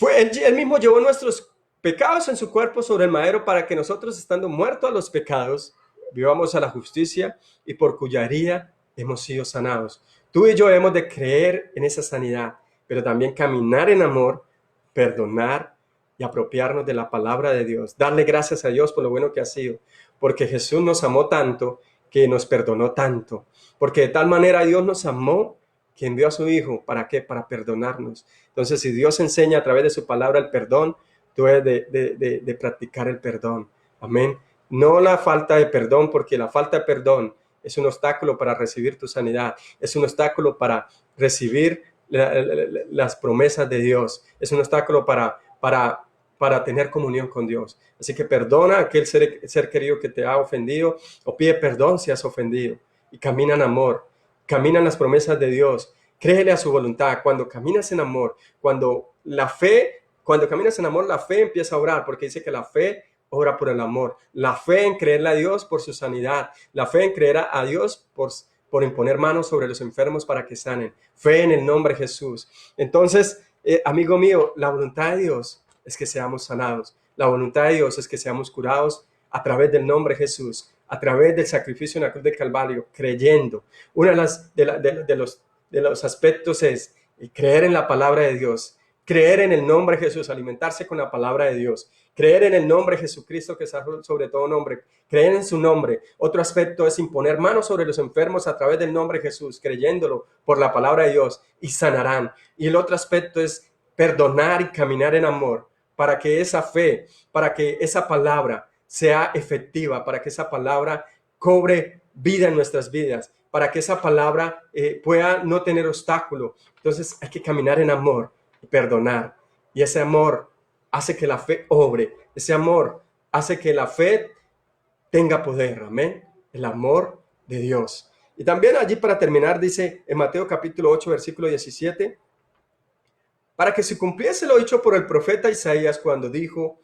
él mismo llevó nuestros pecados en su cuerpo sobre el madero, para que nosotros, estando muertos a los pecados, vivamos a la justicia, y por cuya herida hemos sido sanados. Tú y yo hemos de creer en esa sanidad, pero también caminar en amor, perdonar y apropiarnos de la palabra de Dios. Darle gracias a Dios por lo bueno que ha sido, porque Jesús nos amó tanto que nos perdonó tanto, porque de tal manera Dios nos amó que envió a su Hijo. ¿Para qué? Para perdonarnos. Entonces, si Dios enseña a través de su palabra el perdón, tú debes de practicar el perdón. Amén. No la falta de perdón, porque la falta de perdón es un obstáculo para recibir tu sanidad, es un obstáculo para recibir las promesas de Dios, es un obstáculo para tener comunión con Dios. Así que perdona a aquel ser querido que te ha ofendido, o pide perdón si has ofendido, y camina en amor, camina en las promesas de Dios, créele a su voluntad. Cuando caminas en amor, cuando caminas en amor, la fe empieza a obrar, porque dice que la fe obra por el amor. La fe en creerle a Dios por su sanidad. La fe en creer a Dios por imponer manos sobre los enfermos para que sanen. Fe en el nombre de Jesús. Entonces, amigo mío, la voluntad de Dios es que seamos sanados. La voluntad de Dios es que seamos curados a través del nombre de Jesús, a través del sacrificio en la cruz del Calvario, creyendo. Uno de los aspectos es creer en la palabra de Dios, creer en el nombre de Jesús, alimentarse con la palabra de Dios, creer en el nombre de Jesucristo, que está sobre todo nombre, creer en su nombre. Otro aspecto es imponer manos sobre los enfermos a través del nombre de Jesús, creyéndolo por la palabra de Dios, y sanarán. Y el otro aspecto es perdonar y caminar en amor, para que esa fe, para que esa palabra sea efectiva, para que esa palabra cobre vida en nuestras vidas, para que esa palabra pueda no tener obstáculo. Entonces hay que caminar en amor y perdonar. Y ese amor hace que la fe obre. Ese amor hace que la fe tenga poder. Amén. El amor de Dios. Y también allí, para terminar, dice en Mateo capítulo 8, versículo 17, para que se cumpliese lo dicho por el profeta Isaías cuando dijo,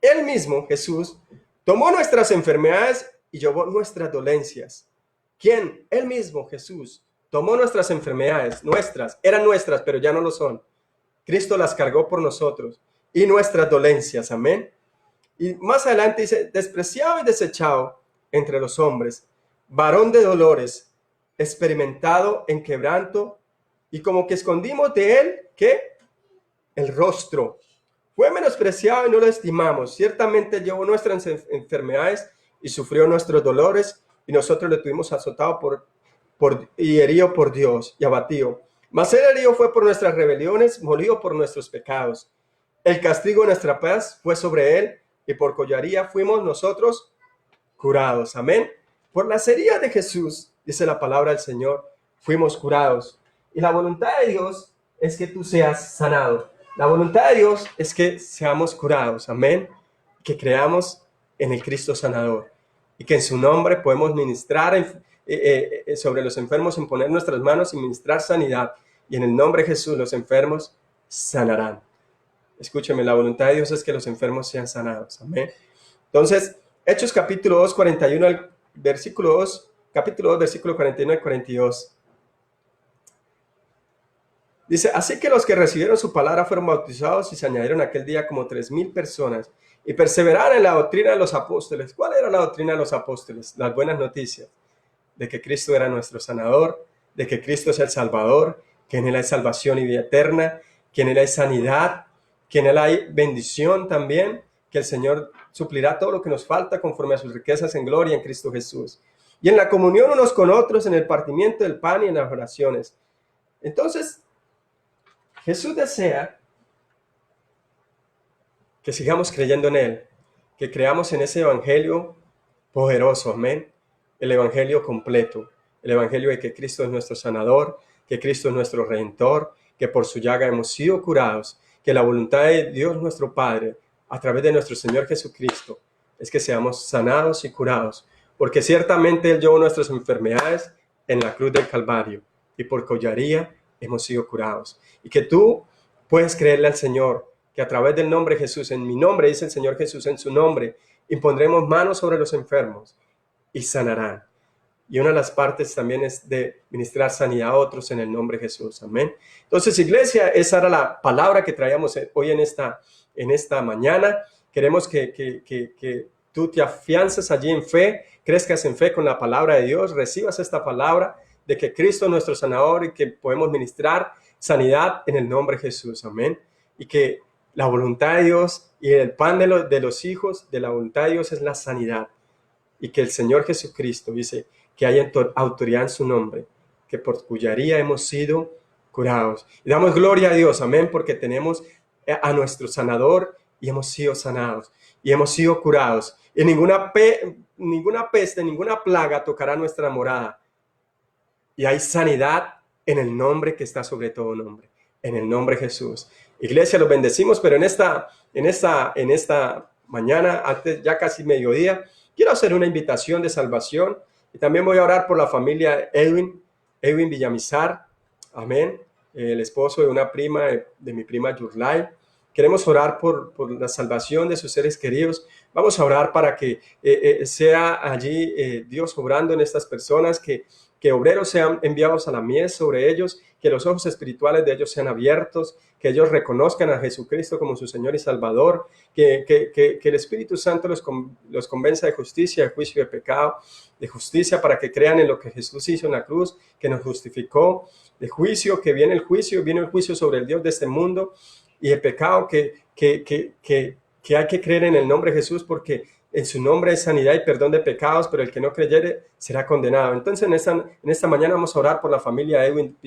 él mismo, Jesús, tomó nuestras enfermedades y llevó nuestras dolencias. ¿Quién? Él mismo, Jesús, tomó nuestras enfermedades, eran nuestras, pero ya no lo son. Cristo las cargó por nosotros, y nuestras dolencias. Amén. Y más adelante dice, despreciado y desechado entre los hombres, varón de dolores, experimentado en quebranto, y como que escondimos de él, ¿qué? El rostro. Fue menospreciado y no lo estimamos. Ciertamente llevó nuestras enfermedades y sufrió nuestros dolores, y nosotros le tuvimos azotado y herido por Dios y abatido. Mas él herido fue por nuestras rebeliones, molido por nuestros pecados. El castigo de nuestra paz fue sobre él, y por cuya herida fuimos nosotros curados. Amén. Por las heridas de Jesús, dice la palabra del Señor, fuimos curados. Y la voluntad de Dios es que tú seas sanado. La voluntad de Dios es que seamos curados, amén, que creamos en el Cristo sanador y que en su nombre podemos ministrar sobre los enfermos, imponer nuestras manos y ministrar sanidad. Y en el nombre de Jesús los enfermos sanarán. Escúcheme, la voluntad de Dios es que los enfermos sean sanados, amén. Entonces, Hechos capítulo 2, 41 al versículo 2, capítulo 2, versículo 41 al 42. Dice, así que los que recibieron su palabra fueron bautizados y se añadieron aquel día como 3,000 personas y perseveraron en la doctrina de los apóstoles. ¿Cuál era la doctrina de los apóstoles? Las buenas noticias de que Cristo era nuestro sanador, de que Cristo es el Salvador, que en Él hay salvación y vida eterna, que en Él hay sanidad, que en Él hay bendición también, que el Señor suplirá todo lo que nos falta conforme a sus riquezas en gloria en Cristo Jesús. Y en la comunión unos con otros, en el partimiento del pan y en las oraciones. Entonces, Jesús desea que sigamos creyendo en Él, que creamos en ese evangelio poderoso, amén. El evangelio completo, el evangelio de que Cristo es nuestro sanador, que Cristo es nuestro redentor, que por su llaga hemos sido curados, que la voluntad de Dios nuestro Padre, a través de nuestro Señor Jesucristo, es que seamos sanados y curados, porque ciertamente Él llevó nuestras enfermedades en la cruz del Calvario, y por collaría hemos sido curados. Y que tú puedes creerle al Señor, que a través del nombre de Jesús, en mi nombre, dice el Señor Jesús, en su nombre, impondremos manos sobre los enfermos y sanarán. Y una de las partes también es de ministrar sanidad a otros en el nombre de Jesús. Amén. Entonces, iglesia, esa era la palabra que traíamos hoy en esta mañana. Queremos que tú te afiances allí en fe, crezcas en fe con la palabra de Dios, recibas esta palabra de que Cristo es nuestro sanador y que podemos ministrar sanidad en el nombre de Jesús. Amén. Y que la voluntad de Dios y el pan de los hijos de la voluntad de Dios es la sanidad. Y que el Señor Jesucristo dice que hay autoridad en su nombre, que por cuya herida hemos sido curados. Y damos gloria a Dios, amén, porque tenemos a nuestro sanador y hemos sido sanados y hemos sido curados. Y ninguna peste, ninguna plaga tocará nuestra morada. Y hay sanidad en el nombre que está sobre todo nombre, en el nombre de Jesús. Iglesia, los bendecimos, pero en esta mañana, antes ya casi mediodía, quiero hacer una invitación de salvación y también voy a orar por la familia Edwin Villamizar, amén, el esposo de una prima, de mi prima Yurlay. Queremos orar por la salvación de sus seres queridos. Vamos a orar para que sea allí Dios obrando en estas personas, que obreros sean enviados a la mies sobre ellos, que los ojos espirituales de ellos sean abiertos, que ellos reconozcan a Jesucristo como su Señor y Salvador, que el Espíritu Santo los convenza de justicia, de juicio y de pecado, de justicia para que crean en lo que Jesús hizo en la cruz, que nos justificó, de juicio, que viene el juicio sobre el Dios de este mundo, y el pecado que hay que creer en el nombre de Jesús, porque en su nombre hay sanidad y perdón de pecados, pero el que no creyere será condenado. Entonces en esta mañana vamos a orar por la familia de Edwin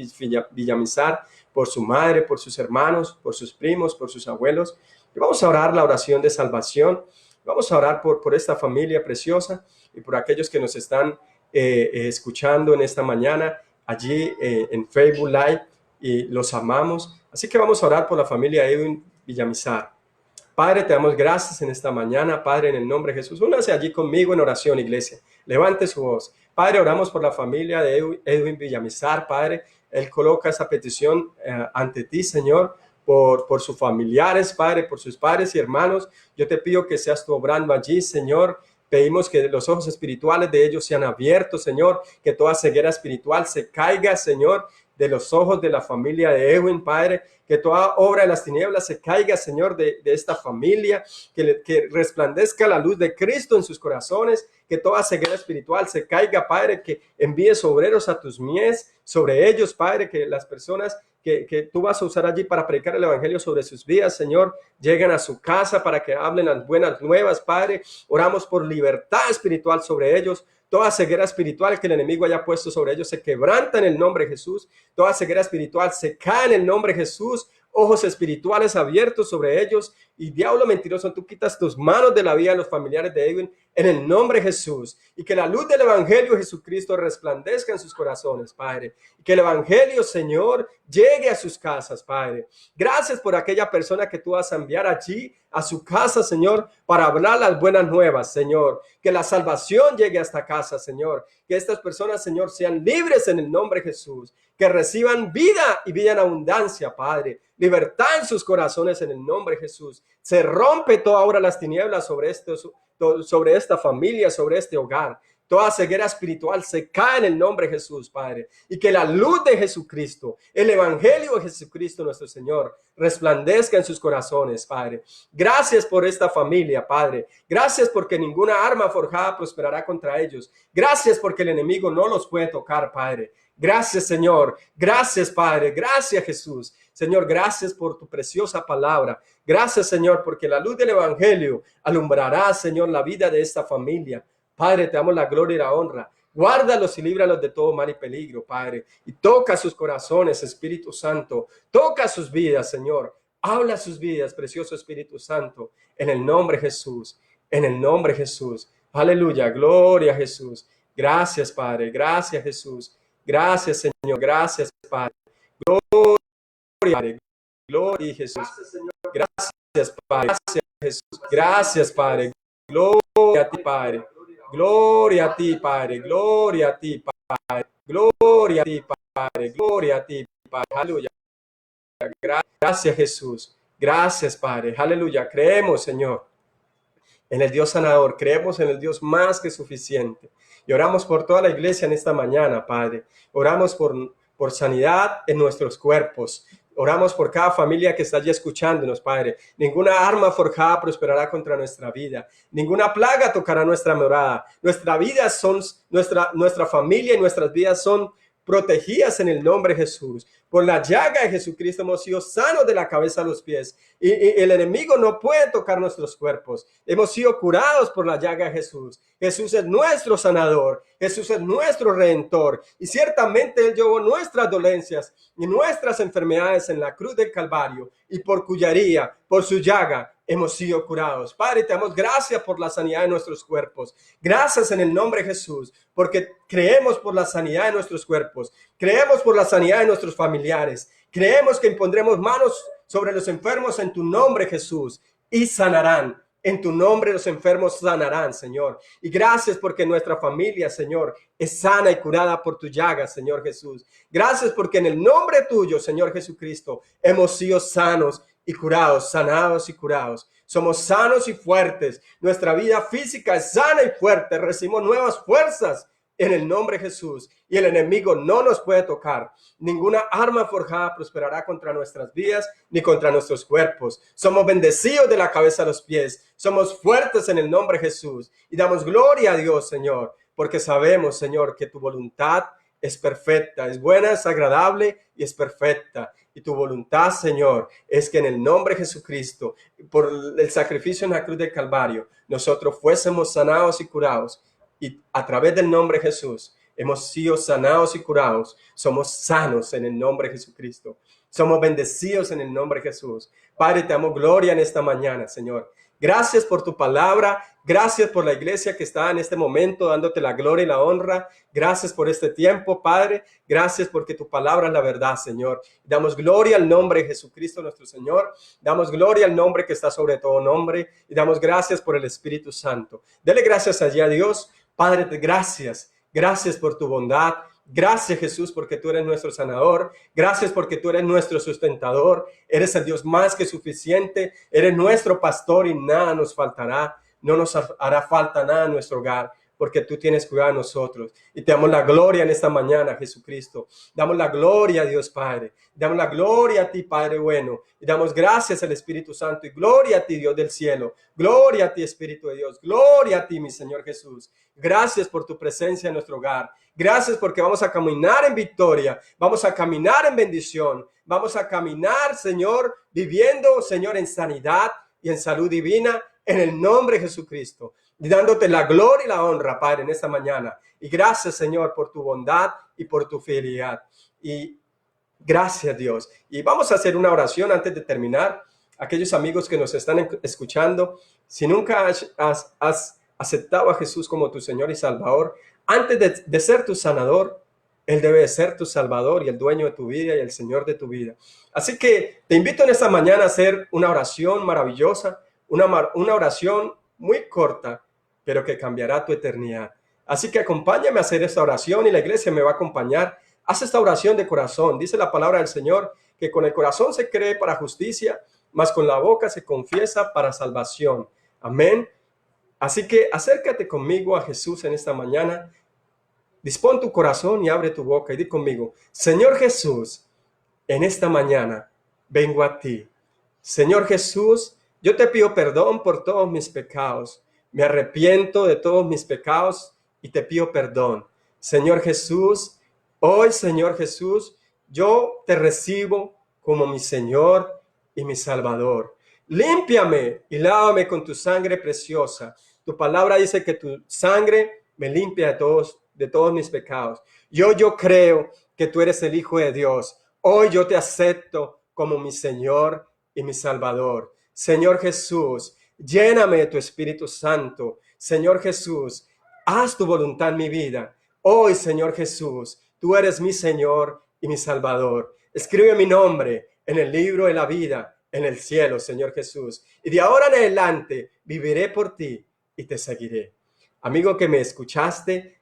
Villamizar, por su madre, por sus hermanos, por sus primos, por sus abuelos. Y vamos a orar la oración de salvación. Vamos a orar por esta familia preciosa y por aquellos que nos están escuchando en esta mañana allí en Facebook Live, y los amamos. Así que vamos a orar por la familia de Edwin Villamizar. Padre, te damos gracias en esta mañana, Padre, en el nombre de Jesús. Únase allí conmigo en oración, iglesia. Levante su voz. Padre, oramos por la familia de Edwin Villamizar, Padre. Él coloca esa petición ante ti, Señor, por sus familiares, Padre, por sus padres y hermanos. Yo te pido que seas tú obrando allí, Señor. Pedimos que los ojos espirituales de ellos sean abiertos, Señor, que toda ceguera espiritual se caiga, Señor, de los ojos de la familia de Edwin, Padre, que toda obra de las tinieblas se caiga, Señor, de esta familia, que resplandezca la luz de Cristo en sus corazones, que toda ceguera espiritual se caiga, Padre, que envíes obreros a tus mies sobre ellos, Padre, que las personas que tú vas a usar allí para predicar el evangelio sobre sus vidas, Señor, lleguen a su casa para que hablen las buenas nuevas, Padre. Oramos por libertad espiritual sobre ellos. Toda ceguera espiritual que el enemigo haya puesto sobre ellos se quebranta en el nombre de Jesús. Toda ceguera espiritual se cae en el nombre de Jesús. Ojos espirituales abiertos sobre ellos. Y diablo mentiroso, tú quitas tus manos de la vida de los familiares de Edwin en el nombre de Jesús. Y que la luz del Evangelio de Jesucristo resplandezca en sus corazones, Padre. Y que el Evangelio, Señor, llegue a sus casas, Padre. Gracias por aquella persona que tú vas a enviar allí a su casa, Señor, para hablar las buenas nuevas, Señor. Que la salvación llegue a esta casa, Señor. Que estas personas, Señor, sean libres en el nombre de Jesús. Que reciban vida y vida en abundancia, Padre. Libertad en sus corazones en el nombre de Jesús. Se rompe toda ahora las tinieblas sobre esta familia, sobre este hogar. Toda ceguera espiritual se cae en el nombre de Jesús, Padre. Y que la luz de Jesucristo, el Evangelio de Jesucristo, nuestro Señor, resplandezca en sus corazones, Padre. Gracias por esta familia, Padre. Gracias porque ninguna arma forjada prosperará contra ellos. Gracias porque el enemigo no los puede tocar, Padre. Gracias, Señor. Gracias, Padre. Gracias, Jesús. Señor, gracias por tu preciosa palabra. Gracias, Señor, porque la luz del Evangelio alumbrará, Señor, la vida de esta familia. Padre, te damos la gloria y la honra. Guárdalos y líbralos de todo mal y peligro, Padre. Y toca sus corazones, Espíritu Santo. Toca sus vidas, Señor. Habla sus vidas, precioso Espíritu Santo. En el nombre de Jesús. En el nombre de Jesús. Aleluya. Gloria a Jesús. Gracias, Padre. Gracias, Jesús. Gracias, Señor. Gracias, Padre. Gloria, Padre. Gloria a Jesús. Gracias, Padre. Gracias, Jesús. Gracias, Padre. Gloria a ti, Padre. Gloria a ti, Padre. Gloria a ti, Padre. Gloria a ti, Padre. Gloria a ti, Padre. Aleluya. Gracias, Jesús. Gracias, Padre. Aleluya. Creemos, Señor, en el Dios sanador. Creemos en el Dios más que suficiente. Y oramos por toda la iglesia en esta mañana, Padre. Oramos por sanidad en nuestros cuerpos. Oramos por cada familia que está allí escuchándonos, Padre. Ninguna arma forjada prosperará contra nuestra vida. Ninguna plaga tocará nuestra morada. Nuestra vida nuestra familia y nuestras vidas son protegidas en el nombre de Jesús. Por la llaga de Jesucristo hemos sido sanos de la cabeza a los pies. Y el enemigo no puede tocar nuestros cuerpos. Hemos sido curados por la llaga de Jesús. Jesús es nuestro sanador. Jesús es nuestro redentor. Y ciertamente Él llevó nuestras dolencias y nuestras enfermedades en la cruz del Calvario. Y por cuya herida, por su llaga, hemos sido curados. Padre, te damos gracias por la sanidad de nuestros cuerpos. Gracias en el nombre de Jesús, porque creemos por la sanidad de nuestros cuerpos. Creemos por la sanidad de nuestros familiares. Creemos que impondremos manos sobre los enfermos en tu nombre, Jesús, y sanarán. En tu nombre los enfermos sanarán, Señor. Y gracias porque nuestra familia, Señor, es sana y curada por tu llaga, Señor Jesús. Gracias porque en el nombre tuyo, Señor Jesucristo, hemos sido sanos y curados, sanados y curados. Somos sanos y fuertes. Nuestra vida física es sana y fuerte. Recibimos nuevas fuerzas en el nombre de Jesús. Y el enemigo no nos puede tocar. Ninguna arma forjada prosperará contra nuestras vidas ni contra nuestros cuerpos. Somos bendecidos de la cabeza a los pies. Somos fuertes en el nombre de Jesús. Y damos gloria a Dios, Señor, porque sabemos, Señor, que tu voluntad es perfecta, es buena, es agradable y es perfecta. Y tu voluntad, Señor, es que en el nombre de Jesucristo, por el sacrificio en la cruz del Calvario, nosotros fuésemos sanados y curados. Y a través del nombre de Jesús hemos sido sanados y curados. Somos sanos en el nombre de Jesucristo. Somos bendecidos en el nombre de Jesús. Padre, te damos gloria en esta mañana, Señor. Gracias por tu palabra. Gracias por la iglesia que está en este momento dándote la gloria y la honra. Gracias por este tiempo, Padre. Gracias porque tu palabra es la verdad, Señor. Damos gloria al nombre de Jesucristo nuestro Señor. Damos gloria al nombre que está sobre todo nombre. Y damos gracias por el Espíritu Santo. Dele gracias allí a Dios. Padre, gracias. Gracias por tu bondad. Gracias, Jesús, porque tú eres nuestro sanador. Gracias porque tú eres nuestro sustentador. Eres el Dios más que suficiente. Eres nuestro pastor y nada nos faltará. No nos hará falta nada en nuestro hogar, porque tú tienes cuidado de nosotros. Y te damos la gloria en esta mañana, Jesucristo. Damos la gloria a Dios Padre. Damos la gloria a ti, Padre bueno. Y damos gracias al Espíritu Santo. Y gloria a ti, Dios del cielo. Gloria a ti, Espíritu de Dios. Gloria a ti, mi Señor Jesús. Gracias por tu presencia en nuestro hogar. Gracias porque vamos a caminar en victoria. Vamos a caminar en bendición. Vamos a caminar, Señor, viviendo, Señor, en sanidad y en salud divina en el nombre de Jesucristo. Y dándote la gloria y la honra, Padre, en esta mañana. Y gracias, Señor, por tu bondad y por tu fidelidad. Y gracias, Dios. Y vamos a hacer una oración antes de terminar. aquellos amigos que nos están escuchando, si nunca has aceptado a Jesús como tu Señor y Salvador, antes de ser tu sanador, Él debe de ser tu Salvador y el dueño de tu vida y el Señor de tu vida. Así que te invito en esta mañana a hacer una oración maravillosa, una oración muy corta, pero que cambiará tu eternidad. Así que acompáñame a hacer esta oración y la iglesia me va a acompañar. Haz esta oración de corazón. Dice la palabra del Señor que con el corazón se cree para justicia, mas con la boca se confiesa para salvación. Amén. Así que acércate conmigo a Jesús en esta mañana. Dispón tu corazón y abre tu boca y di conmigo: Señor Jesús, en esta mañana vengo a ti. Señor Jesús, yo te pido perdón por todos mis pecados. Me arrepiento de todos mis pecados y te pido perdón. Señor Jesús, hoy, Señor Jesús, yo te recibo como mi Señor y mi Salvador. Límpiame y lávame con tu sangre preciosa. Tu palabra dice que tu sangre me limpia de todos mis pecados. Yo creo que tú eres el Hijo de Dios. Hoy yo te acepto como mi Señor y mi Salvador. Señor Jesús, lléname de tu Espíritu Santo. Señor Jesús, haz tu voluntad en mi vida. Hoy, Señor Jesús, tú eres mi Señor y mi Salvador. Escribe mi nombre en el libro de la vida en el cielo, Señor Jesús. Y de ahora en adelante viviré por ti y te seguiré. Amigo que me escuchaste,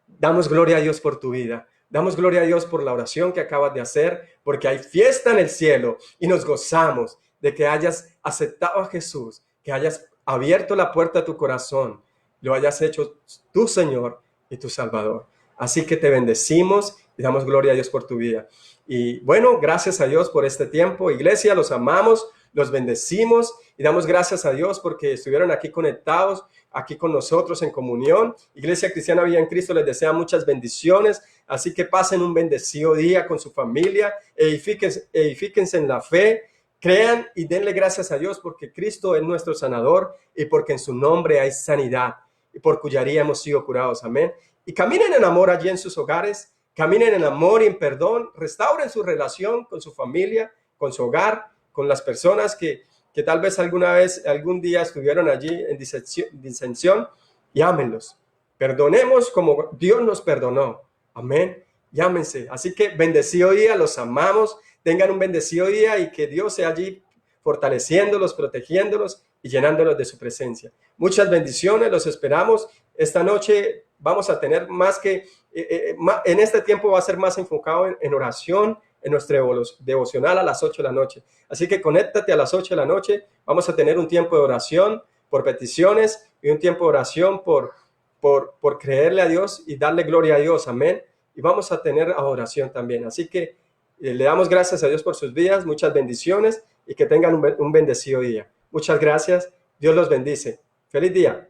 damos gloria a Dios por tu vida. Damos gloria a Dios por la oración que acabas de hacer, porque hay fiesta en el cielo y nos gozamos de que hayas aceptado a Jesús, que hayas abierto la puerta a tu corazón, lo hayas hecho tu Señor y tu Salvador. Así que te bendecimos y damos gloria a Dios por tu vida. Y bueno, gracias a Dios por este tiempo. Iglesia, los amamos, los bendecimos y damos gracias a Dios porque estuvieron aquí conectados, aquí con nosotros en comunión. Iglesia Cristiana Vida en Cristo les desea muchas bendiciones. Así que pasen un bendecido día con su familia, edifíquense en la fe, crean y denle gracias a Dios porque Cristo es nuestro sanador y porque en su nombre hay sanidad y por cuya herida hemos sido curados. Amén. Y caminen en amor allí en sus hogares, caminen en amor y en perdón, restauren su relación con su familia, con su hogar, con las personas que tal vez algún día estuvieron allí en disensión, y ámenlos. Perdonemos como Dios nos perdonó. Amén. Llámense. Así que bendecido día, los amamos. Tengan un bendecido día y que Dios sea allí fortaleciéndolos, protegiéndolos y llenándolos de su presencia. Muchas bendiciones, los esperamos. Esta noche vamos a tener en este tiempo va a ser más enfocado en oración, en nuestro devocional a las 8 de la noche. Así que conéctate a las 8 de la noche. Vamos a tener un tiempo de oración por peticiones y un tiempo de oración por creerle a Dios y darle gloria a Dios. Amén. Y vamos a tener adoración también. Así que le damos gracias a Dios por sus vidas. Muchas bendiciones y que tengan un bendecido día. Muchas gracias. Dios los bendice. Feliz día.